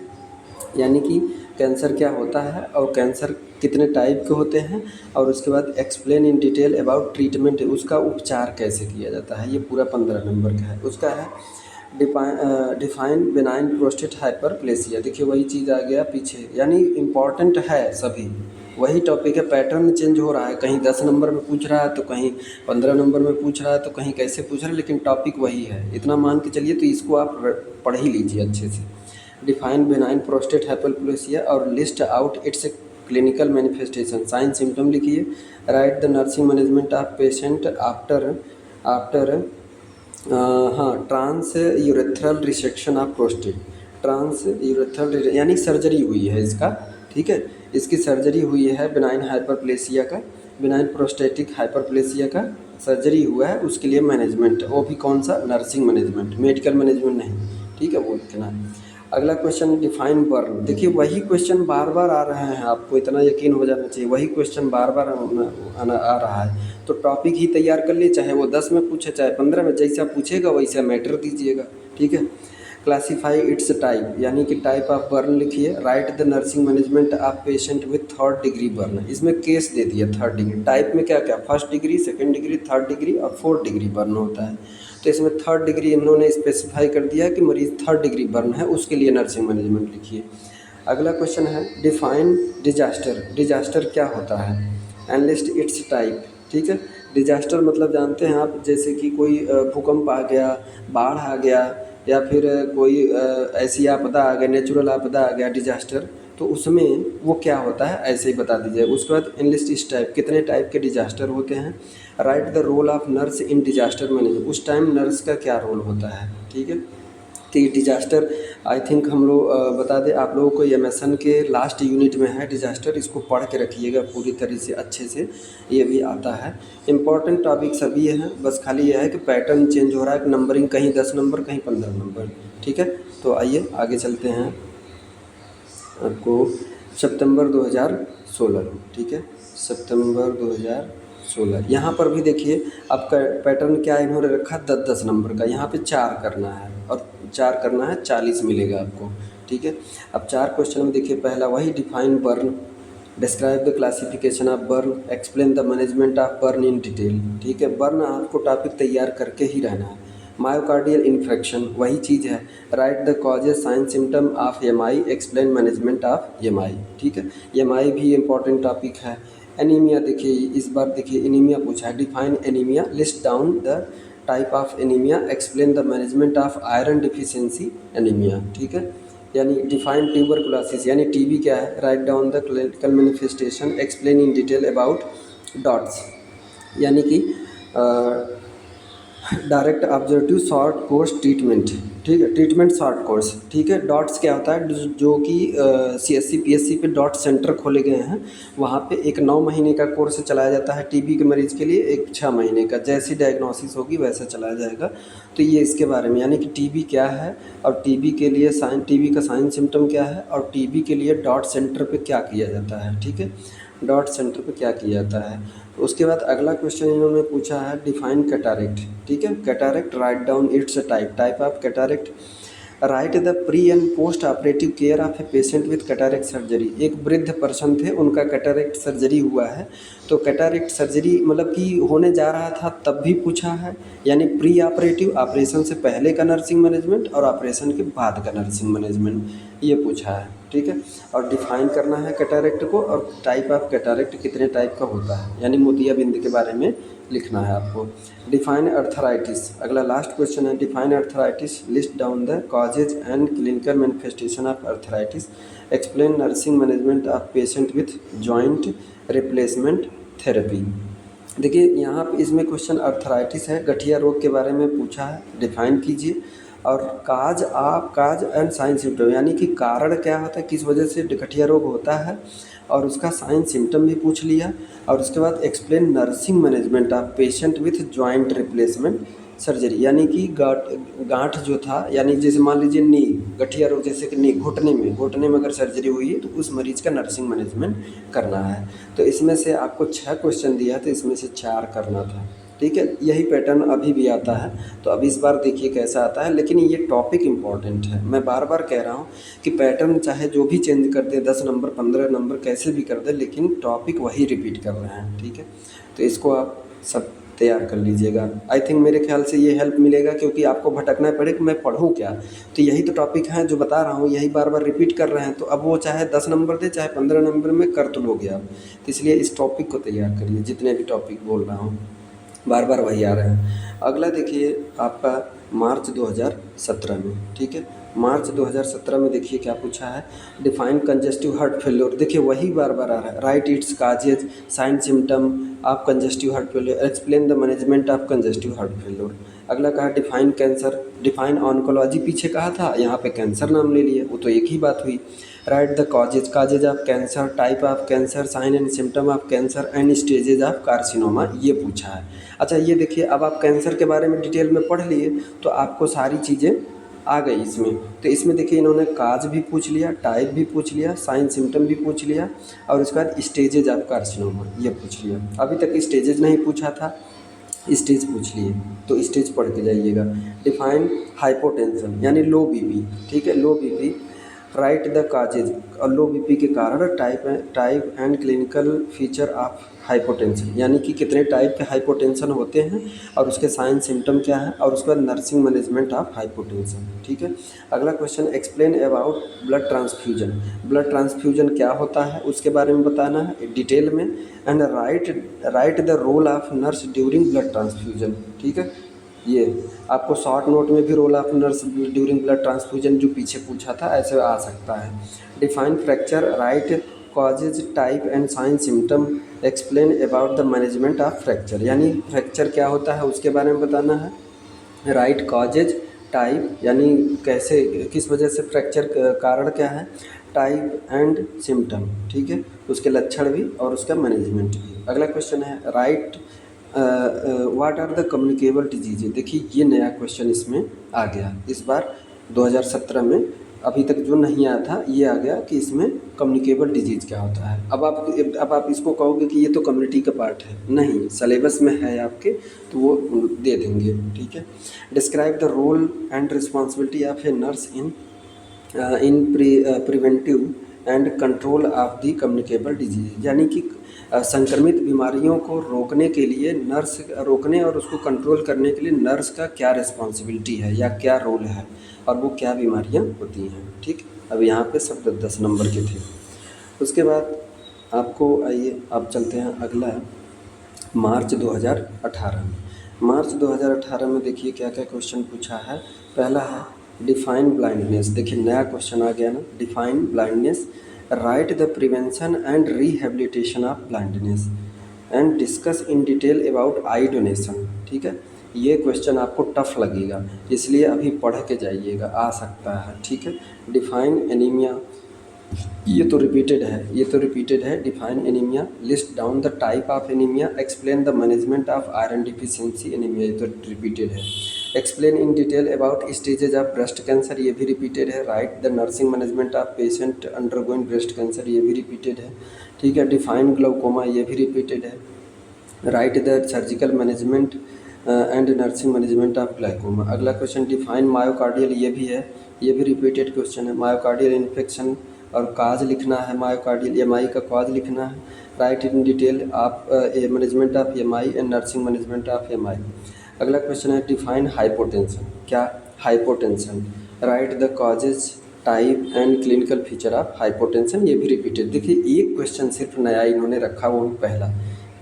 यानी कि कैंसर क्या होता है और कैंसर कितने टाइप के होते हैं, और उसके बाद explain in detail about treatment, उसका उपचार कैसे किया जाता है, ये पूरा 15 नंबर का है। उसका है डिफाइन बेनाइन प्रोस्टेट हाइपरप्लेसिया। देखिए वही चीज़ आ गया पीछे, यानी इम्पॉर्टेंट है सभी, वही टॉपिक है, पैटर्न चेंज हो रहा है, कहीं 10 नंबर में पूछ रहा है तो कहीं 15 नंबर में पूछ रहा है तो कहीं कैसे पूछ रहा है, लेकिन टॉपिक वही है, इतना मान के चलिए। तो इसको आप पढ़ ही लीजिए अच्छे से। डिफाइन बेनाइन प्रोस्टेट हाइपरप्लेसिया और list out its clinical manifestation, sign symptom लिखिए। Write the nursing management of patient after after हाँ, trans urethral resection of prostate, trans urethral यानी सर्जरी हुई है इसका, ठीक है, इसकी सर्जरी हुई है बेनाइन हाइपरप्लेसिया का, बेनाइन प्रोस्टेटिक हाइपरप्लेसिया का सर्जरी हुआ है, उसके लिए मैनेजमेंट, वो भी कौन सा, नर्सिंग मैनेजमेंट, मेडिकल मैनेजमेंट नहीं, ठीक है, वो लिखना है। अगला क्वेश्चन डिफाइन बर्न, देखिए वही क्वेश्चन बार बार आ रहे हैं, आपको इतना यकीन हो जाना चाहिए, वही क्वेश्चन बार बार आ रहा है, तो टॉपिक ही तैयार कर लिए, चाहे वो 10 में पूछे चाहे 15 में, जैसा पूछेगा वैसा मैटर दीजिएगा, ठीक है। क्लासीफाई इट्स टाइप, यानी कि टाइप ऑफ बर्न लिखिए। Write the nursing management of patient with 3rd degree burn, इसमें केस दे दिया 3rd डिग्री, टाइप में क्या क्या, 1st degree, 2nd degree, 3rd degree और 4th डिग्री बर्न होता है, तो इसमें 3rd डिग्री इन्होंने स्पेसिफाई कर दिया कि मरीज़ 3rd डिग्री बर्न है, उसके लिए नर्सिंग मैनेजमेंट लिखिए। अगला क्वेश्चन है डिफाइन डिजास्टर, डिजास्टर क्या होता है, एनलिस्ट इट्स टाइप, ठीक है। डिजास्टर मतलब जानते हैं आप, जैसे कि कोई भूकंप आ गया, बाढ़ आ गया, या फिर कोई ऐसी आपदा आ गई, नेचुरल आपदा आ गया डिजास्टर, तो उसमें वो क्या होता है ऐसे ही बता दीजिए। उसके बाद एनलिस्ट इस टाइप, कितने टाइप के डिजास्टर होते हैं। Write the role of nurse in disaster management, उस टाइम नर्स का क्या रोल होता है, ठीक है। तो ये डिजास्टर आई थिंक हम लोग बता दें आप लोगों को, एमएसएन के लास्ट यूनिट में है डिजास्टर, इसको पढ़ के रखिएगा पूरी तरह से अच्छे से, ये भी आता है। इंपॉर्टेंट टॉपिक सभी हैं, बस खाली यह है कि पैटर्न चेंज हो रहा है, नंबरिंग कहीं 10 नंबर कहीं 15 नंबर, ठीक है। तो आइए आगे चलते हैं, आपको सितंबर 2016, ठीक है, सितंबर 2016, यहाँ पर भी देखिए आपका पैटर्न क्या इन्होंने रखा, 10-10 नंबर का, यहाँ पे 4 करना है, और 4 करना है, 40 मिलेगा आपको, ठीक है। अब 4 क्वेश्चन में देखिए, पहला वही define burn, describe the classification of burn, explain the management of burn in detail, ठीक है। बर्न आपको टॉपिक तैयार करके ही रहना है। मायोकार्डियल इन्फेक्शन वही चीज़ है। Write the causes sign symptom of MI, explain management of MI, ठीक है। एमआई भी इंपॉर्टेंट टॉपिक है। एनीमिया देखिए, इस बार देखिए एनीमिया पूछा है, define anaemia, list down the type of anaemia, explain the management of iron deficiency anaemia, ठीक है। यानी डिफाइन ट्यूबरकुलोसिस, यानी टीबी क्या है। Write down the clinical manifestation, explain in detail about dots, यानी कि डायरेक्ट ऑब्जर्वेटिव शॉर्ट कोर्स ट्रीटमेंट, ठीक है, ट्रीटमेंट शॉर्ट कोर्स, ठीक है। डॉट्स क्या होता है, जो कि सीएससी पीएससी पे डॉट सेंटर खोले गए हैं, वहाँ पे एक 9 महीने का कोर्स चलाया जाता है टीबी के मरीज़ के लिए, एक 6 महीने का, जैसी डायग्नोसिस होगी वैसा चलाया जाएगा। तो ये इसके बारे में, यानी कि टीबी क्या है, और टीबी के लिए साइन, टीबी का साइन सिम्टम क्या है, और टीबी के लिए डॉट सेंटर पे क्या किया जाता है, ठीक है, डॉट सेंटर पे क्या किया जाता है। उसके बाद अगला क्वेश्चन इन्होंने पूछा है डिफाइन कैटारेक्ट, ठीक है। Cataract, write down it's type, type of cataract. Right the pre and post operative care of a patient with cataract surgery, एक वृद्ध पर्सन थे, उनका कैटारेक्ट सर्जरी हुआ है, तो कैटारेक्ट सर्जरी मतलब कि होने जा रहा था तब भी पूछा है, यानी प्री ऑपरेटिव, ऑपरेशन से पहले का नर्सिंग मैनेजमेंट और ऑपरेशन के बाद का नर्सिंग मैनेजमेंट, ये पूछा है, ठीक है। और डिफाइन करना है कैटारेक्ट को, और टाइप ऑफ कैटारेक्ट कितने टाइप का होता है, यानी मोतियाबिंद के बारे में लिखना है आपको। डिफाइन अर्थराइटिस, अगला लास्ट क्वेश्चन है, define arthritis, list down the causes and clinical manifestation of arthritis, explain nursing management of patient with joint replacement therapy. देखिए यहाँ पे इसमें क्वेश्चन अर्थराइटिस है, गठिया रोग के बारे में पूछा है, डिफाइन कीजिए। और काज एंड साइन सिम्टम, यानी कि कारण क्या होता है, किस वजह से गठिया रोग होता है, और उसका साइन सिम्टम भी पूछ लिया। और उसके बाद explain nursing management of patient with joint replacement surgery, यानी कि गांठ जो था, यानी जैसे मान लीजिए नी, गठिया रोग जैसे कि नी, घुटने में अगर सर्जरी हुई है तो उस मरीज़ का नर्सिंग मैनेजमेंट करना है। तो इसमें से आपको 6 क्वेश्चन दिया था, इसमें से 4 करना था, ठीक है। यही पैटर्न अभी भी आता है, तो अब इस बार देखिए कैसा आता है, लेकिन ये टॉपिक इम्पॉर्टेंट है। मैं बार बार कह रहा हूँ कि पैटर्न चाहे जो भी चेंज कर दे, 10 नंबर 15 नंबर कैसे भी कर दे, लेकिन टॉपिक वही रिपीट कर रहे हैं, ठीक है। तो इसको आप सब तैयार कर लीजिएगा। आई थिंक मेरे ख्याल से ये हेल्प मिलेगा, क्योंकि आपको भटकना पड़े कि मैं पढ़ूँ क्या। तो यही तो टॉपिक हैं जो बता रहा हूँ, यही बार बार रिपीट कर रहे हैं, तो अब वो चाहे 10 नंबर दे चाहे 15 नंबर में कर तो लोगे आप। तो इसलिए इस टॉपिक को तैयार करिए, जितने भी टॉपिक बोल रहा हूँ बार बार वही आ रहे हैं। अगला देखिए आपका मार्च 2017 में, ठीक है। मार्च 2017 में देखिए क्या पूछा है, डिफाइन कंजेस्टिव हार्ट फेल्योर। देखिए वही बार बार आ रहा है, write its causes, sign symptom of congestive heart failure, explain the management of congestive heart failure. अगला कहा डिफाइन कैंसर, डिफाइन ऑन्कोलॉजी, पीछे कहा था यहाँ पे कैंसर नाम ले लिए, वो तो एक ही बात हुई। Write the causes, causes of cancer, type of cancer, sign and symptom of cancer and stages of carcinoma, ये पूछा है। अच्छा ये देखिए, अब आप कैंसर के बारे में डिटेल में पढ़ लिए तो आपको सारी चीज़ें आ गई इसमें। तो इसमें देखिए इन्होंने काज भी पूछ लिया, टाइप भी पूछ लिया, साइन सिम्टम भी पूछ लिया, और उसके बाद स्टेजेज ऑफ कार्सिनोमा ये पूछ लिया। अभी तक स्टेजेज नहीं पूछा था, स्टेज पूछ लिए, तो स्टेज पढ़ के जाइएगा। डिफाइन हाइपोटेंशन यानी लो बीपी, ठीक है, लो बीपी। राइट द काजेज, और लो बीपी के कारण type and clinical feature of hypotension, यानी कि कितने टाइप के हाइपोटेंशन होते हैं और उसके साइन सिम्टम क्या है, और उसके बाद नर्सिंग मैनेजमेंट ऑफ हाइपोटेंशन, ठीक है। अगला question, explain about blood transfusion. Blood transfusion क्या होता है उसके बारे में बताना है डिटेल में। And write the role of nurse during blood transfusion, ठीक है। ये आपको शॉर्ट नोट में भी role of nurse during blood transfusion जो पीछे पूछा था ऐसे आ सकता है। Define fracture, write causes, type and sign symptom, explain about the management of fracture, यानी फ्रैक्चर क्या होता है उसके बारे में बताना है। राइट कॉजेज, टाइप यानी कैसे किस वजह से फ्रैक्चर, कारण क्या है, टाइप एंड सिम्टम, ठीक है, उसके लक्षण भी और उसका मैनेजमेंट भी। अगला क्वेश्चन है write what are the communicable disease. देखिए ये नया क्वेश्चन इसमें आ गया इस बार 2017 में, अभी तक जो नहीं आया था ये आ गया कि इसमें कम्युनिकेबल डिजीज़ क्या होता है। अब आप इसको कहोगे कि ये तो कम्युनिटी का पार्ट है, नहीं, सिलेबस में है आपके, तो वो दे देंगे, ठीक है। Describe the role and responsibility of a nurse in preventive and control of the communicable disease, यानी कि संक्रमित बीमारियों को रोकने के लिए नर्स, रोकने और उसको कंट्रोल करने के लिए नर्स का क्या रिस्पॉन्सिबिलिटी है या क्या रोल है, और वो क्या बीमारियां होती हैं, ठीक। अब यहाँ पे सब 10 नंबर के थे। उसके बाद आपको आइए आप चलते हैं अगला मार्च 2018 में। मार्च 2018 में देखिए क्या क्या क्वेश्चन पूछा है। पहला है डिफाइन ब्लाइंडनेस, देखिए नया क्वेश्चन आ गया ना, define blindness, right the prevention and rehabilitation of blindness and discuss in detail about I donation, ठीक है। ये क्वेश्चन आपको टफ लगेगा, इसलिए अभी पढ़ के जाइएगा, आ सकता है, ठीक है। डिफाइन एनीमिया, ये तो रिपीटेड है। Define anaemia, list down the type of anaemia, explain the management of iron deficiency anaemia, ये तो रिपीटेड है। Explain in detail about stages of breast cancer, ये भी रिपीटेड है। Write the nursing management of patient undergoing breast cancer, ये भी repeated है, ठीक है। डिफाइन ग्लाउकोमा, ये भी रिपीटेड है। Write the surgical management and nursing management of glaucoma. अगला क्वेश्चन डिफाइन मायोकार्डियल, ये भी है, ये भी रिपीटेड क्वेश्चन है। मायोकार्डियल इन्फेक्शन और काज लिखना है, मायोकार्डियल एमआई का काज लिखना है। राइट इन डिटेल आप management of MI and nursing management of MI. अगला क्वेश्चन है डिफाइन हाइपोटेंशन, क्या hypotension, right the causes, type and clinical feature of hypotension, ये भी रिपीटेड। देखिए एक क्वेश्चन सिर्फ नया इन्होंने रखा, वो भी पहला,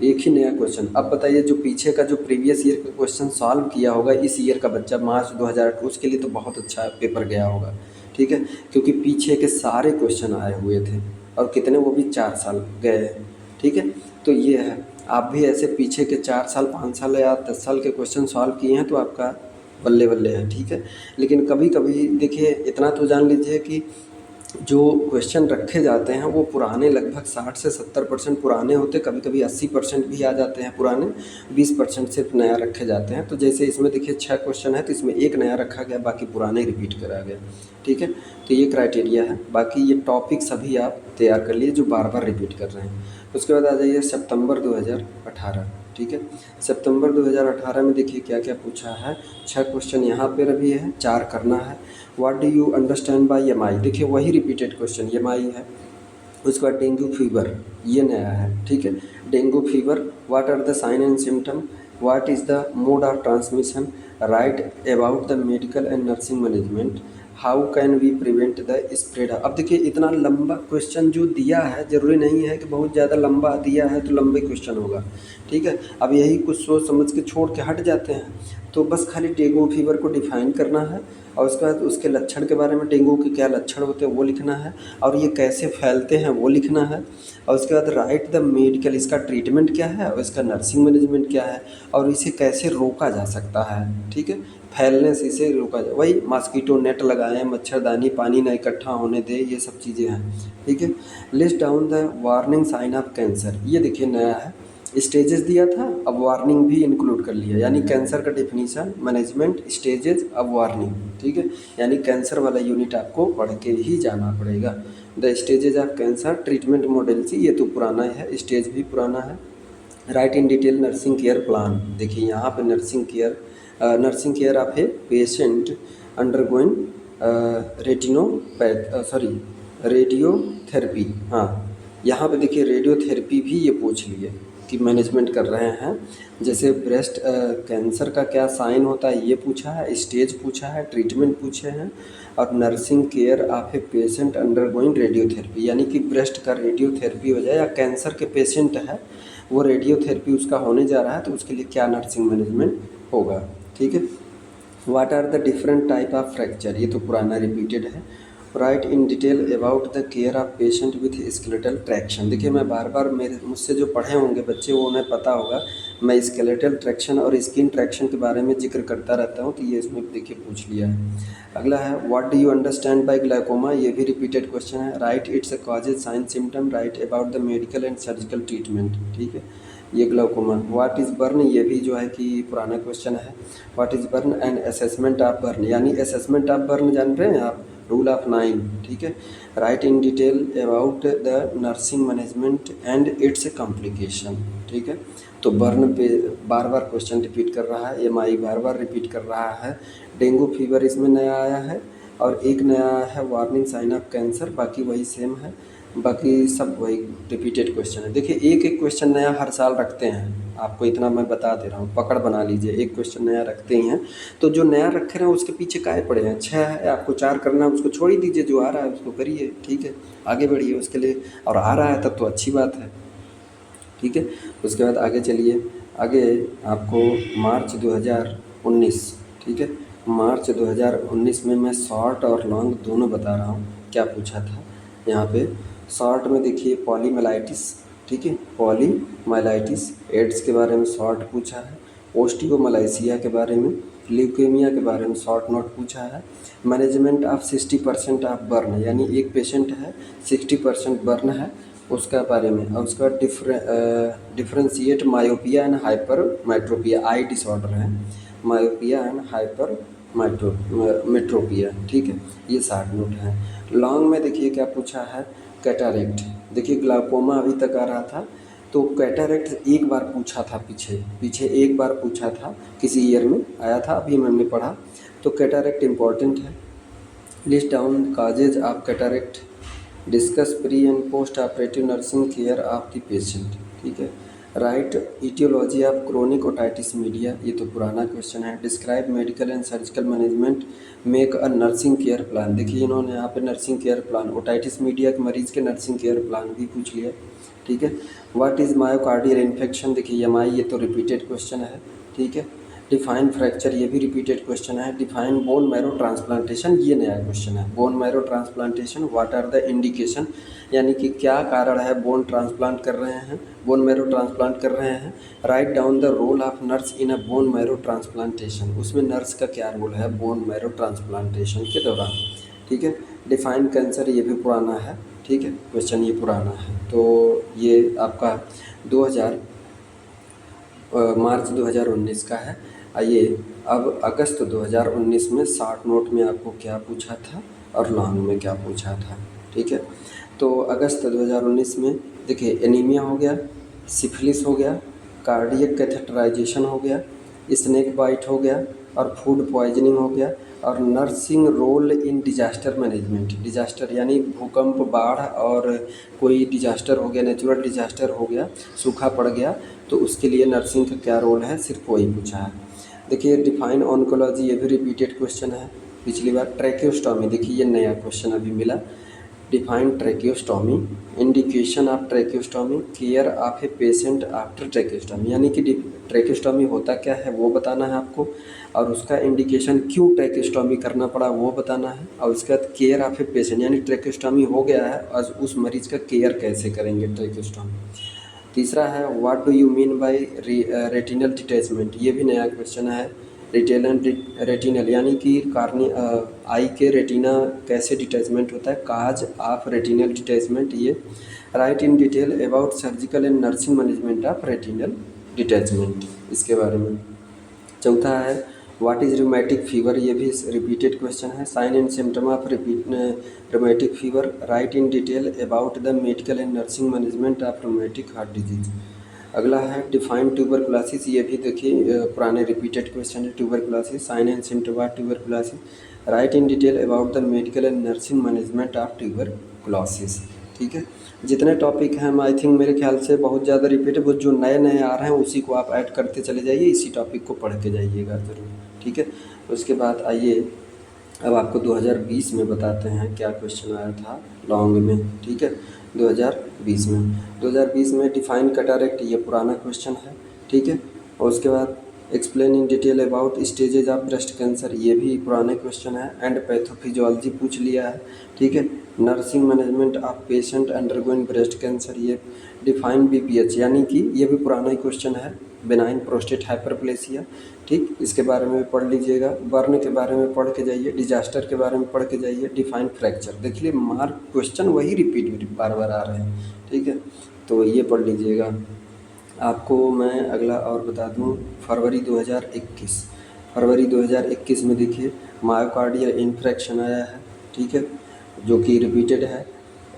एक ही नया क्वेश्चन। अब बताइए जो पीछे का जो प्रीवियस ईयर का क्वेश्चन सॉल्व किया होगा इस ईयर का बच्चा मार्च 2008, उसके लिए तो बहुत अच्छा पेपर गया होगा, ठीक है, क्योंकि पीछे के सारे क्वेश्चन आए हुए थे और कितने, वो भी 4 साल गए हैं, ठीक है। तो ये है, आप भी ऐसे पीछे के 4 साल 5 साल या 10 साल के क्वेश्चन सॉल्व किए हैं तो आपका बल्ले बल्ले है, ठीक है। लेकिन कभी कभी देखिए इतना तो जान लीजिए कि जो क्वेश्चन रखे जाते हैं वो पुराने लगभग 60 से 70% पुराने होते, कभी कभी 80% भी आ जाते हैं पुराने, 20% सिर्फ नया रखे जाते हैं। तो जैसे इसमें देखिए 6 क्वेश्चन है तो इसमें एक नया रखा गया, बाकी पुराने रिपीट करा गया, ठीक है। तो ये क्राइटेरिया है, बाकी ये टॉपिक सभी आप तैयार कर लिए जो बार बार रिपीट कर रहे हैं। उसके बाद आ जाइए सितंबर 2018, ठीक है। सितंबर 2018 में देखिए क्या क्या पूछा है। 6 क्वेश्चन यहाँ पर भी है, 4 करना है। What do you understand bye MI, देखिए वही रिपीटेड क्वेश्चन एमआई है। उसके बाद डेंगू फीवर, ये नया है, ठीक है। Dengue fever, what are the sign and symptom, what is the mode of transmission, write about the medical and nursing management, how can we prevent the spread. अब देखिए इतना लंबा क्वेश्चन जो दिया है, ज़रूरी नहीं है कि बहुत ज़्यादा लंबा दिया है तो लंबे क्वेश्चन होगा, ठीक है। अब यही कुछ सोच समझ के छोड़ के हट जाते हैं, तो बस खाली डेंगू फीवर को डिफाइन करना है और उसके बाद उसके लक्षण के बारे में, डेंगू के क्या लक्षण होते हैं वो लिखना है, और ये कैसे फैलते हैं वो लिखना है, और उसके बाद राइट द मेडिकल, इसका ट्रीटमेंट क्या है और इसका नर्सिंग मैनेजमेंट क्या है और इसे कैसे रोका जा सकता है, ठीक है। फैलने से इसे रोका जाए, वही मॉस्किटो नेट लगाएं, मच्छरदानी, पानी ना इकट्ठा होने दें, ये सब चीज़ें हैं, ठीक है। List down the warning sign of cancer, ये देखिए नया है, स्टेजेस दिया था, अब वार्निंग भी इंक्लूड कर लिया, यानी कैंसर का डेफिनीशन, मैनेजमेंट, स्टेजेस, अब वार्निंग, ठीक है। यानी कैंसर वाला यूनिट आपको पढ़ के ही जाना पड़ेगा। The stages of cancer, treatment models, ये तो पुराना है, स्टेज भी पुराना है। Write in detail nursing care plan, देखिए यहाँ पे nursing care of a patient undergoing radiotherapy, हाँ यहाँ पे देखिए रेडियोथेरेपी भी ये पूछ लिए कि मैनेजमेंट कर रहे हैं। जैसे ब्रेस्ट कैंसर का क्या साइन होता है ये पूछा है, स्टेज पूछा है, ट्रीटमेंट पूछे हैं, और nursing care of a patient undergoing radiotherapy, यानी कि ब्रेस्ट का रेडियोथेरेपी हो जाए या कैंसर के पेशेंट है वो रेडियोथेरेपी उसका होने जा रहा है तो उसके लिए क्या नर्सिंग मैनेजमेंट होगा, ठीक है। What are the different type of fracture, ये तो पुराना रिपीटेड है। Write in detail about the care of patient with skeletal traction, देखिए मैं बार बार मेरे मुझसे जो पढ़े होंगे बच्चे वो उन्हें पता होगा, मैं स्केलेटल ट्रैक्शन और स्किन ट्रैक्शन के बारे में जिक्र करता रहता हूँ, तो ये इसमें देखिए पूछ लिया है। अगला है what do you understand by glaucoma, ये भी रिपीटेड क्वेश्चन है। Write its causes, sign, symptom, write about the medical and surgical treatment, ठीक है। ये ग्लाइकोमा। व्हाट इज़ बर्न, ये भी जो है कि पुराना क्वेश्चन है। What is burn and assessment of burn, यानी असेसमेंट ऑफ बर्न जान रहे हैं आप, रूल ऑफ 9, ठीक है। Write in detail about the nursing management and it's complication, ठीक है। तो बर्न पे बार बार क्वेश्चन रिपीट कर रहा है, एमआई बार बार रिपीट कर रहा है। डेंगू फीवर इसमें नया आया है और एक नया है वार्निंग साइन ऑफ कैंसर, बाकी वही सेम है, बाकी सब वही रिपीटेड क्वेश्चन है। देखिए एक एक क्वेश्चन नया हर साल रखते हैं, आपको इतना मैं बता दे रहा हूँ, पकड़ बना लीजिए, एक क्वेश्चन नया रखते ही हैं। तो जो नया रखे रहे हैं उसके पीछे काहे पड़े हैं, 6 है आपको 4 करना है, उसको छोड़ ही दीजिए, जो आ रहा है उसको करिए, ठीक है। आगे बढ़िए उसके लिए, और आ रहा है तब तो अच्छी बात है, ठीक है। उसके बाद आगे चलिए, आगे आपको मार्च 2019, ठीक है, मार्च 2019 में मैं शॉर्ट और लॉन्ग दोनों बता रहा हूँ क्या पूछा था। यहाँ पे शॉर्ट में देखिए पॉलीमेलाइटिस, ठीक है, पॉलीमाइलाइटिस, एड्स के बारे में शॉर्ट पूछा है। ओस्टियोमलाइसिया के बारे में, ल्यूकेमिया के बारे में शॉर्ट नोट पूछा है। मैनेजमेंट ऑफ 60% ऑफ बर्न, यानी एक पेशेंट है 60% बर्न है उसका बारे में, और उसका differentiate myopia and hypermetropia, I disorder है, मायोपिया एंड मेट्रोपिया, ठीक है, ये शॉर्ट नोट है। लॉन्ग में देखिए क्या पूछा है, कैटारेक्ट, देखिए ग्लाइकोमा अभी तक आ रहा था, तो कैटारेक्ट एक बार पूछा था, पीछे एक बार पूछा था, किसी ईयर में आया था, अभी हमने पढ़ा, तो कैटारेक्ट इम्पॉर्टेंट है। List down causes of cataract, discuss pre and post operative nursing care of the patient, ठीक है। Write aetiology of chronic otitis media, ये तो पुराना क्वेश्चन है। Describe medical and surgical management, make a nursing care plan, देखिए इन्होंने यहाँ पे nursing care plan, otitis media के मरीज़ के नर्सिंग केयर प्लान भी पूछ लिया, ठीक है। व्हाट इज़ मायोकार्डियल इन्फेक्शन, देखिए एमआई, ये तो रिपीटेड क्वेश्चन है, ठीक है। डिफाइन फ्रैक्चर, ये भी रिपीटेड क्वेश्चन है। डिफाइन बोन मैरो ट्रांसप्लांटेशन, ये नया क्वेश्चन है। Bone marrow transplantation, what are the indication, यानी कि क्या कारण है बोन ट्रांसप्लांट कर रहे हैं, बोन मैरो ट्रांसप्लांट कर रहे हैं। Write down the role of nurse in a bone marrow transplantation, उसमें नर्स का क्या रोल है बोन मैरो ट्रांसप्लांटेशन के दौरान, ठीक है। डिफाइन कैंसर, ये भी पुराना है, ठीक है, क्वेश्चन ये पुराना है। तो ये आपका मार्च 2019 का है। आइए अब अगस्त 2019 में शॉर्ट नोट में आपको क्या पूछा था और लॉन्ग में क्या पूछा था, ठीक है। तो अगस्त 2019 में देखिए एनीमिया हो गया, सिफिलिस हो गया, कार्डियक कैथेटराइजेशन हो गया, स्नेक बाइट हो गया, और फूड पॉइजनिंग हो गया, और nursing role in disaster management. Disaster यानी भूकंप, बाढ़ और कोई डिजास्टर हो गया, नेचुरल डिजास्टर हो गया, सूखा पड़ गया, तो उसके लिए नर्सिंग का क्या रोल है, सिर्फ वही पूछा है। देखिए डिफाइन ऑन्कोलॉजी, ये भी रिपीटेड क्वेश्चन है पिछली बार। ट्रैकियोस्टॉमी, देखिए ये नया क्वेश्चन अभी मिला। Define tracheostomy, indication of tracheostomy, care of a patient after tracheostomy, यानी कि ट्रैकियोस्टॉमी होता क्या है वो बताना है आपको, और उसका इंडिकेशन क्यों ट्रैकियोस्टॉमी करना पड़ा वो बताना है, और उसके बाद केयर ऑफ ए पेशेंट, यानी ट्रैकियोस्टॉमी हो गया है और उस मरीज़ का केयर कैसे करेंगे ट्रैकियोस्टॉमी। तीसरा है what do you mean bye retinal detachment, ये भी नया क्वेश्चन है। रेटिनल यानी कि आई के रेटिना कैसे डिटैचमेंट होता है, काज ऑफ रेटिनल डिटैचमेंट, ये right in detail about surgical and nursing management of retinal detachment, इसके बारे में। चौथा है व्हाट इज़ रूमेटिक फीवर, ये भी रिपीटेड क्वेश्चन है। Sign and symptom of rheumatic fever, write in detail about the medical and nursing management of rheumatic heart disease. अगला है डिफाइन ट्यूबरकुलोसिस, ये भी देखिए पुराने रिपीटेड क्वेश्चन है। Tuberculosis, sign and symptom of tuberculosis, write in detail about the medical and nursing management of tuberculosis. ठीक है, जितने टॉपिक हैं आई थिंक मेरे ख्याल से बहुत ज़्यादा रिपीटेड, वो जो नए नए आ रहे हैं उसी को आप ऐड करते चले जाइए, इसी टॉपिक को पढ़ के जाइएगा ज़रूर। ठीक है, उसके बाद आइए अब आपको 2020 में बताते हैं क्या क्वेश्चन आया था लॉन्ग में। ठीक है, 2020 में डिफाइन कैटरेक्ट, ये पुराना क्वेश्चन है। ठीक है, और उसके बाद explain in detail about stages of breast cancer, ये भी पुराने क्वेश्चन है। एंड पैथोफिजियोलॉजी पूछ लिया है। ठीक है, nursing management of patient undergoing breast cancer, ये डिफाइन बीपीएच, यानी कि ये भी पुराना ही क्वेश्चन है। बेनाइन प्रोस्टेट हाइपरप्लेसिया, ठीक, इसके बारे में पढ़ लीजिएगा। बर्न के बारे में पढ़ के जाइए, डिजास्टर के बारे में पढ़ के जाइए। डिफाइन फ्रैक्चर, देखिए मार्क क्वेश्चन वही रिपीट बार बार आ रहे हैं। ठीक है, तो ये पढ़ लीजिएगा। आपको मैं अगला और बता दूं, फरवरी 2021 में देखिए मायोकार्डियल इन्फ्रेक्शन आया है। ठीक है, जो कि रिपीटेड है।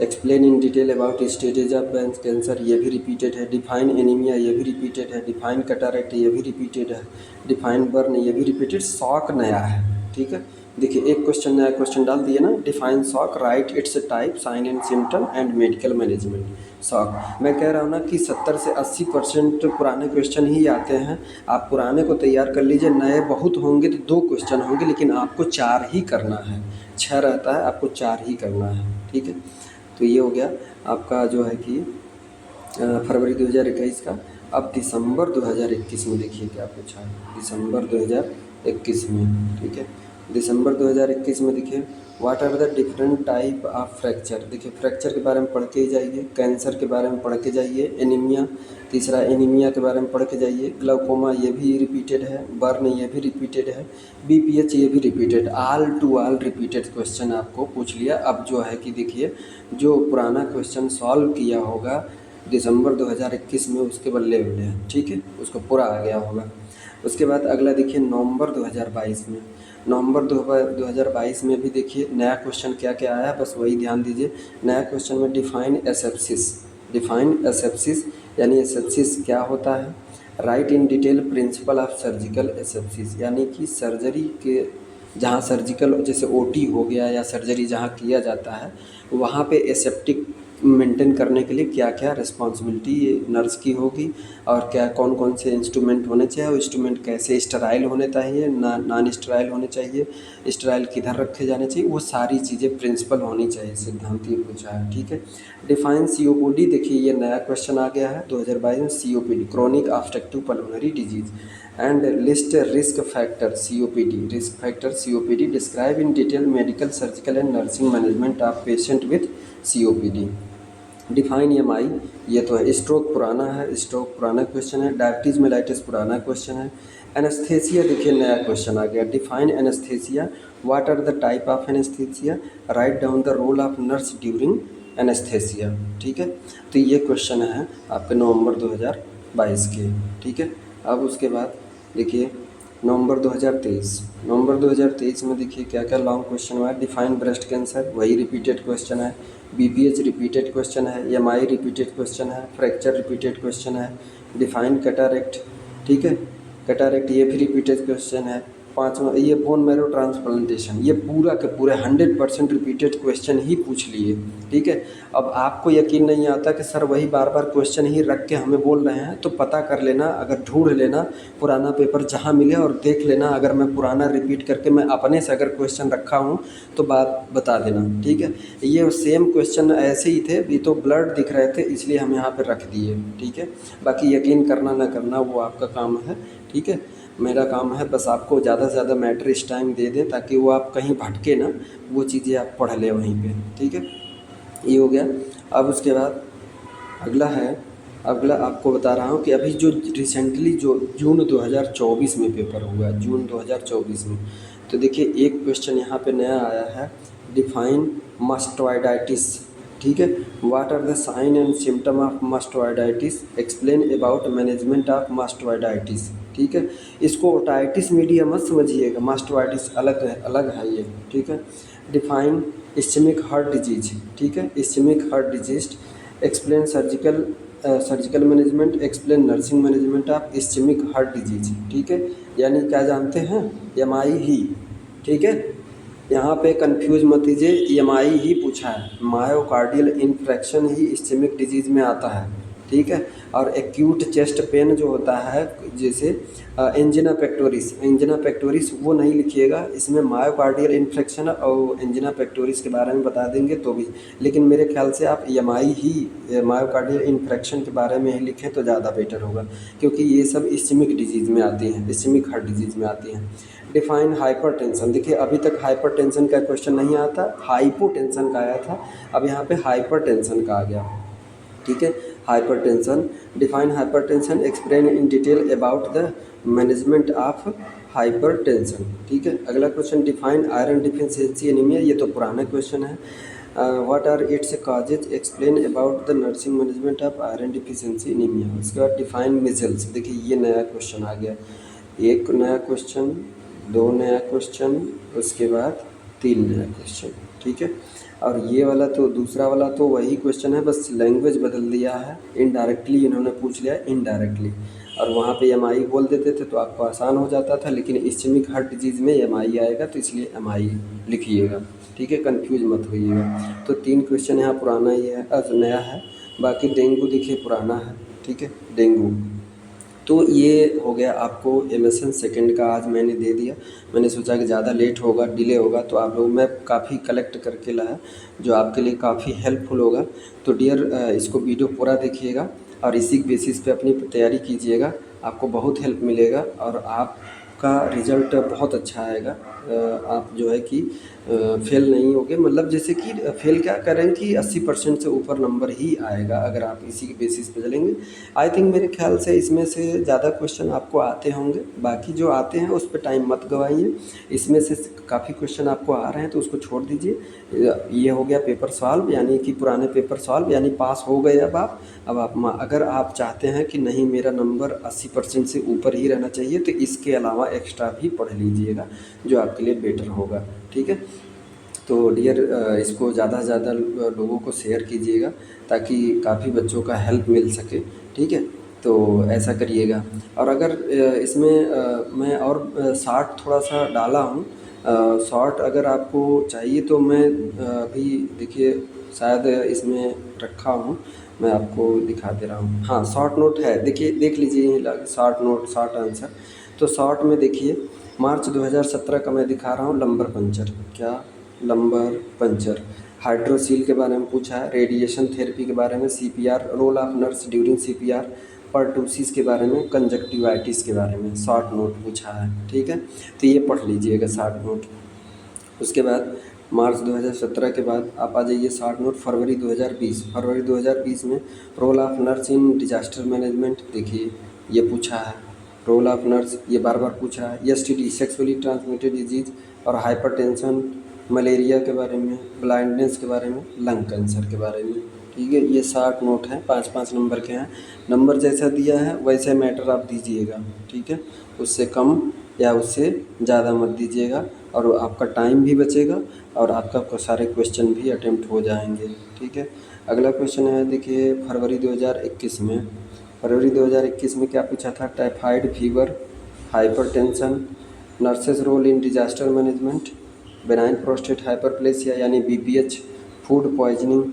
Explain in detail about stages of breast cancer, ये भी रिपीटेड है। डिफाइन एनीमिया, ये भी रिपीटेड है। डिफाइन कैटरेक्ट, ये भी रिपीटेड है। डिफाइन बर्न, ये भी रिपीटेड। शॉक नया है। ठीक है, देखिए एक क्वेश्चन नया क्वेश्चन डाल दिए ना, define shock, write its type, sign and symptom and medical management. Shock, मैं कह रहा हूँ ना कि 70 से 80% पुराने क्वेश्चन ही आते हैं। आप पुराने को तैयार कर लीजिए, नए बहुत होंगे तो 2 क्वेश्चन होंगे, लेकिन आपको 4 ही करना है। 6 रहता है, आपको 4 ही करना है। ठीक है, तो ये हो गया आपका जो है कि फरवरी 2021 का। अब दिसंबर 2021 में देखिए क्या पूछा है, दिसंबर 2021 में। ठीक है, दिसंबर 2021 में देखिए what are the different type of fracture, देखिए फ्रैक्चर के बारे में पढ़ के ही जाइए। कैंसर के बारे में पढ़ के जाइए। एनीमिया, तीसरा एनीमिया के बारे में पढ़ के जाइए। ग्लाउकोमा, ये भी रिपीटेड है। बर्न, ये भी रिपीटेड है। बीपीएच, ये भी repeated. All to all repeated question आपको पूछ लिया। अब जो है कि देखिए जो पुराना क्वेश्चन सॉल्व किया होगा दिसंबर 2021 में, उसके बल्ले बल्ले, ठीक है, उसको पूरा आ गया होगा। उसके बाद अगला देखिए नवंबर 2022 में। नवंबर 2022 में भी देखिए नया क्वेश्चन क्या क्या आया, बस वही ध्यान दीजिए। नया क्वेश्चन में डिफाइन एसेप्सिस, डिफाइन एसेप्सिस यानी एसेप्सिस क्या होता है। Write in detail principle of surgical asepsis, यानी कि सर्जरी के जहाँ सर्जिकल जैसे ओटी हो गया या सर्जरी जहाँ किया जाता है वहाँ पे एसेप्टिक मेंटेन करने के लिए क्या क्या रिस्पॉन्सिबिलिटी ये नर्स की होगी, और क्या कौन कौन से इंस्ट्रूमेंट होने चाहिए, और इंस्ट्रूमेंट कैसे स्टराइल होने चाहिए, नॉन स्टराइल होने चाहिए, स्टराइल किधर रखे जाने चाहिए, वो सारी चीज़ें प्रिंसिपल होनी चाहिए। सिद्धांत ये पूछा है। ठीक है, डिफाइन सीओपीडी, देखिए ये नया क्वेश्चन आ गया है 2022 में। COPD chronic obstructive pulmonary disease and list risk factor COPD, risk factor COPD, describe in detail medical surgical and nursing management of patient with COPD. Define MI, ये तो है। स्ट्रोक पुराना है, स्ट्रोक पुराना क्वेश्चन है। डायबिटीज मेलाइटिस पुराना question है। Anaesthesia, देखिए नया क्वेश्चन आ गया। Define anaesthesia, what are the type of anaesthesia, write down the role of nurse during anaesthesia. ठीक है, तो ये क्वेश्चन है आपके नवंबर 2022 के। ठीक है, अब उसके बाद देखिए नवंबर 2023 में देखिए क्या क्या लॉन्ग क्वेश्चन हुआ है। डिफाइन ब्रेस्ट कैंसर, वही रिपीटेड क्वेश्चन है। बीपीएच रिपीटेड क्वेश्चन है। एमआई रिपीटेड क्वेश्चन है। फ्रैक्चर रिपीटेड क्वेश्चन है। डिफाइन कैटरेक्ट, ठीक है, कैटरेक्ट ये भी रिपीटेड क्वेश्चन है। पाँचवा ये बोन मैरो ट्रांसप्लांटेशन, ये पूरा के पूरे 100% रिपीटेड क्वेश्चन ही पूछ लिए, ठीक है। अब आपको यकीन नहीं आता कि सर वही बार बार क्वेश्चन ही रख के हमें बोल रहे हैं, तो पता कर लेना, अगर ढूंढ लेना पुराना पेपर जहाँ मिले और देख लेना, अगर मैं पुराना रिपीट करके मैं अपने से अगर क्वेश्चन रखा हूँ तो बात बता देना, ठीक है। ये सेम क्वेश्चन ऐसे ही थे, ये तो ब्लड दिख रहे थे इसलिए हम यहाँ पर रख दिए, ठीक है। बाकी यकीन करना ना करना वो आपका काम है, ठीक है। मेरा काम है बस आपको ज़्यादा से ज़्यादा मैटर इस टाइम दे दें ताकि वो आप कहीं भटके ना, वो चीज़ें आप पढ़ लें वहीं पे, ठीक है। ये हो गया। अब उसके बाद अगला आपको बता रहा हूँ कि अभी जो रिसेंटली जो जून 2024 में पेपर हुआ, जून 2024 में, तो देखिए एक क्वेश्चन यहाँ पे नया आया है, डिफाइन मास्टोइडाइटिस, ठीक है। What are the sign and symptom of mastoiditis, explain about management of mastoiditis, ठीक है। इसको ओटाइटिस मीडिया मत समझिएगा, मास्टोइडाइटिस अलग है ये, ठीक है। डिफाइन इस्चेमिक हार्ट डिजीज, ठीक है, ischaemic heart disease, explain surgical management, explain nursing management of ischaemic heart disease, ठीक है। यानी क्या जानते हैं, एमआई ही, ठीक है। यहाँ पे कंफ्यूज मत कीजिए, एमआई ही पूछा है, मायोकार्डियल इन्फ्रेक्शन ही इस्चेमिक डिजीज में आता है, ठीक है। और एक्यूट चेस्ट पेन जो होता है जैसे एंजिना पेक्टोरिस वो नहीं लिखिएगा, इसमें मायोकार्डियल इन्फेक्शन और एंजिना पेक्टोरिस के बारे में बता देंगे तो भी, लेकिन मेरे ख्याल से आप एमआई ही मायोकार्डियल इन्फेक्शन के बारे में ही लिखें तो ज़्यादा बेटर होगा, क्योंकि ये सब इस्चेमिक डिजीज़ में आती हैं, इस्चेमिक हार्ट डिजीज़ में आती हैं। डिफाइन हाइपरटेंशन, देखिए अभी तक हाइपरटेंशन का क्वेश्चन नहीं आता, हाइपोटेंशन का आया था, अब यहाँ पे हाइपरटेंशन का आ गया, ठीक है। Hypertension, define hypertension, explain in detail about the management of hypertension, ठीक है। अगला question, define iron deficiency anaemia, ये तो पुराना क्वेश्चन है। What are its causes, explain about the nursing management of iron deficiency anaemia. उसके बाद डिफाइन मिजल्स, देखिए ये नया क्वेश्चन आ गया, एक नया क्वेश्चन, दो नया क्वेश्चन, उसके बाद तीन नया क्वेश्चन, ठीक है। और ये वाला तो दूसरा वाला तो वही क्वेश्चन है, बस लैंग्वेज बदल दिया है, इनडायरेक्टली इन्होंने पूछ लिया, इनडायरेक्टली, और वहाँ पे एमआई बोल देते थे तो आपको आसान हो जाता था, लेकिन इस्चेमिक हार्ट डिजीज़ में एमआई आएगा तो इसलिए एमआई लिखिएगा, ठीक है, कंफ्यूज मत होइएगा। तो तीन क्वेश्चन यहाँ पुराना ही है, नया है। बाकी डेंगू देखिए पुराना है, ठीक है, डेंगू। तो ये हो गया आपको एमएसएन सेकंड का, आज मैंने दे दिया। मैंने सोचा कि ज़्यादा लेट होगा, डिले होगा, तो आप लोग मैं काफ़ी कलेक्ट करके लाया जो आपके लिए काफ़ी हेल्पफुल होगा। तो डियर इसको वीडियो पूरा देखिएगा और इसी बेसिस पे अपनी तैयारी कीजिएगा, आपको बहुत हेल्प मिलेगा और आपका रिज़ल्ट बहुत अच्छा आएगा। आप जो है कि फेल नहीं होगे, मतलब जैसे कि फेल क्या करें कि 80% से ऊपर नंबर ही आएगा अगर आप इसी के बेसिस पे चलेंगे। आई थिंक मेरे ख्याल से इसमें से ज़्यादा क्वेश्चन आपको आते होंगे, बाकी जो आते हैं उस पर टाइम मत गवाइए। इसमें से काफ़ी क्वेश्चन आपको आ रहे हैं तो उसको छोड़ दीजिए। ये हो गया पेपर सॉल्व, यानी कि पुराने पेपर सॉल्व, यानी पास हो गए। अब आप अगर आप चाहते हैं कि नहीं मेरा नंबर 80% से ऊपर ही रहना चाहिए तो इसके अलावा एक्स्ट्रा भी पढ़ लीजिएगा जो आपके लिए बेटर होगा, ठीक है। तो डियर इसको ज़्यादा से ज़्यादा लोगों को शेयर कीजिएगा ताकि काफ़ी बच्चों का हेल्प मिल सके, ठीक है। तो ऐसा करिएगा। और अगर इसमें मैं और शार्ट थोड़ा सा डाला हूँ, शॉर्ट अगर आपको चाहिए तो मैं अभी देखिए शायद इसमें रखा हूँ, मैं आपको दिखा दे रहा हूँ। हाँ, शॉर्ट नोट है, देखिए देख लीजिए शॉर्ट नोट, शॉर्ट आंसर। तो शॉर्ट में देखिए मार्च 2017 का मैं दिखा रहा हूँ, लंबर पंचर, क्या लंबर पंचर, हाइड्रोसील के बारे में पूछा है, रेडिएशन थेरेपी के बारे में, CPR, role of nurse during CPR, pertussis के बारे में, कंजक्टिवाइटिस के बारे में शॉर्ट नोट पूछा है, ठीक है। तो ये पढ़ लीजिएगा शॉर्ट नोट। उसके बाद मार्च 2017 के बाद आप आ जाइए शॉर्ट नोट फरवरी 2020 में role of nurse in disaster management, देखिए ये पूछा है, रोल ऑफ नर्स ये बार बार पूछा है, एसटीडी सेक्सुअली ट्रांसमिटेड डिजीज़ और हाइपरटेंशन, मलेरिया के बारे में, ब्लाइंडनेस के बारे में, लंग कैंसर के बारे में, ठीक है। ये 60 नोट हैं, 5-5 नंबर के हैं। नंबर जैसा दिया है वैसे मैटर आप दीजिएगा, ठीक है, उससे कम या उससे ज़्यादा मत दीजिएगा और आपका टाइम भी बचेगा और आपका सारे क्वेश्चन भी अटेम्प्ट हो जाएंगे, ठीक है। अगला क्वेश्चन है देखिए फरवरी 2021 में क्या पूछा था, typhoid fever, hypertension, nurses role in disaster management, benign prostate hyperplasia यानी BPH, फूड पॉइजनिंग,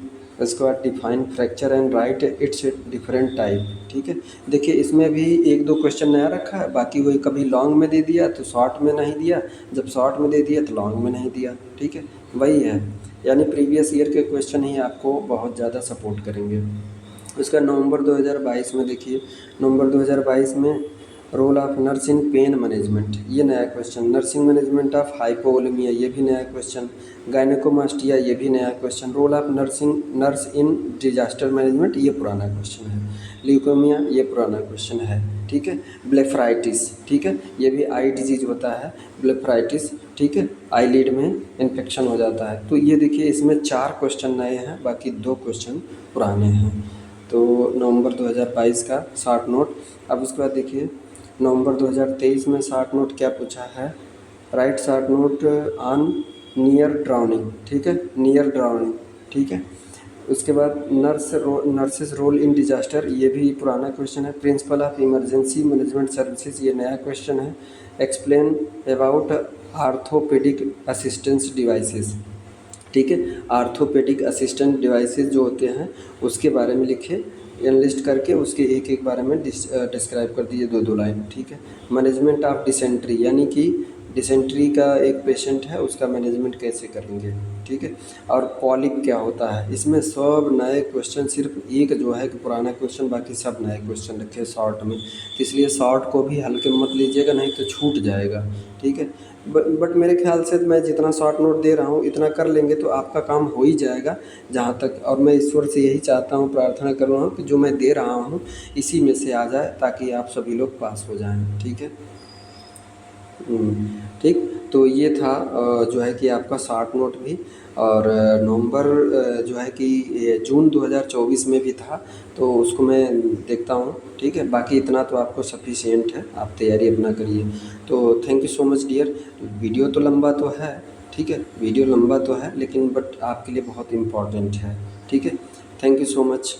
उसके बाद define fracture and write its different type. ठीक है, देखिए इसमें भी एक दो क्वेश्चन नया रखा है, बाकी वही कभी लॉन्ग में दे दिया तो शॉर्ट में नहीं दिया, जब शॉर्ट में दे दिया तो लॉन्ग में नहीं दिया। ठीक है, वही है, यानी प्रीवियस ईयर के क्वेश्चन ही आपको बहुत ज़्यादा सपोर्ट करेंगे। उसका नवंबर 2022 में देखिए, नवंबर 2022 में role of nurse in pain management, ये नया question. Nursing management of hypovolaemia, ये भी नया क्वेश्चन। गायनेकोमास्टिया, ये भी नया question. Role of nurse in disaster management, ये पुराना क्वेश्चन है। ल्यूकेमिया, ये पुराना क्वेश्चन है। ठीक है, ब्लेफराइटिस, ठीक है, ये भी आई डिजीज होता है ब्लेफराइटिस। ठीक है, आईलिड में इन्फेक्शन हो जाता है। तो ये देखिए इसमें 4 क्वेश्चन नए हैं, बाकी 2 क्वेश्चन पुराने हैं। तो नवंबर 2022 का शॉर्ट नोट। अब उसके बाद देखिए नवंबर 2023 में शॉर्ट नोट क्या पूछा है, right short note on near drowning. ठीक है, नियर ड्राउनिंग। ठीक है, उसके बाद नर्सेस रोल इन डिजास्टर, ये भी पुराना क्वेश्चन है। Principle of emergency management services, ये नया क्वेश्चन है। Explain about orthopaedic assistance devices. ठीक है, आर्थोपेडिक असिस्टेंट डिवाइसेस जो होते हैं उसके बारे में लिखे, एनलिस्ट करके उसके एक एक बारे में डिस्क्राइब कर दीजिए 2-2 लाइन। ठीक है, मैनेजमेंट ऑफ डिसेंट्री, यानी कि डिसेंट्री का एक पेशेंट है उसका मैनेजमेंट कैसे करेंगे। ठीक है, और पॉलिप क्या होता है। इसमें सब नए क्वेश्चन, सिर्फ एक जो है कि पुराना क्वेश्चन, बाकी सब नए क्वेश्चन रखे शॉर्ट में, तो इसलिए शॉर्ट को भी हल्के में मत लीजिएगा, नहीं तो छूट जाएगा। ठीक है, बट मेरे ख्याल से मैं जितना शॉर्ट नोट दे रहा हूँ इतना कर लेंगे तो आपका काम हो ही जाएगा जहाँ तक। और मैं ईश्वर से यही चाहता हूँ, प्रार्थना कर रहा हूँ कि जो मैं दे रहा हूँ इसी में से आ जाए, ताकि आप सभी लोग पास हो जाएं। ठीक है, ठीक। तो ये था जो है कि आपका शॉर्ट नोट भी। और नवंबर जो है कि ये जून 2024 में भी था, तो उसको मैं देखता हूँ। ठीक है, बाकी इतना तो आपको सफिशिएंट है, आप तैयारी अपना करिए। तो thank you so much dear. Video तो लंबा तो है, ठीक है, वीडियो लंबा तो है, लेकिन बट आपके लिए बहुत इम्पोर्टेंट है। ठीक है, थैंक यू सो मच।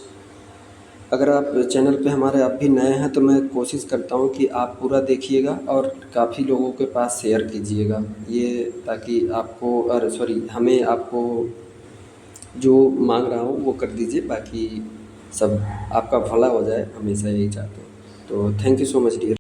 अगर आप चैनल पे हमारे आप भी नए हैं तो मैं कोशिश करता हूँ कि आप पूरा देखिएगा और काफ़ी लोगों के पास शेयर कीजिएगा, ये ताकि आपको, अरे सॉरी, हमें आपको जो मांग रहा हूँ वो कर दीजिए, बाकी सब आपका भला हो जाए, हमेशा यही चाहते हैं। तो thank you so much dear.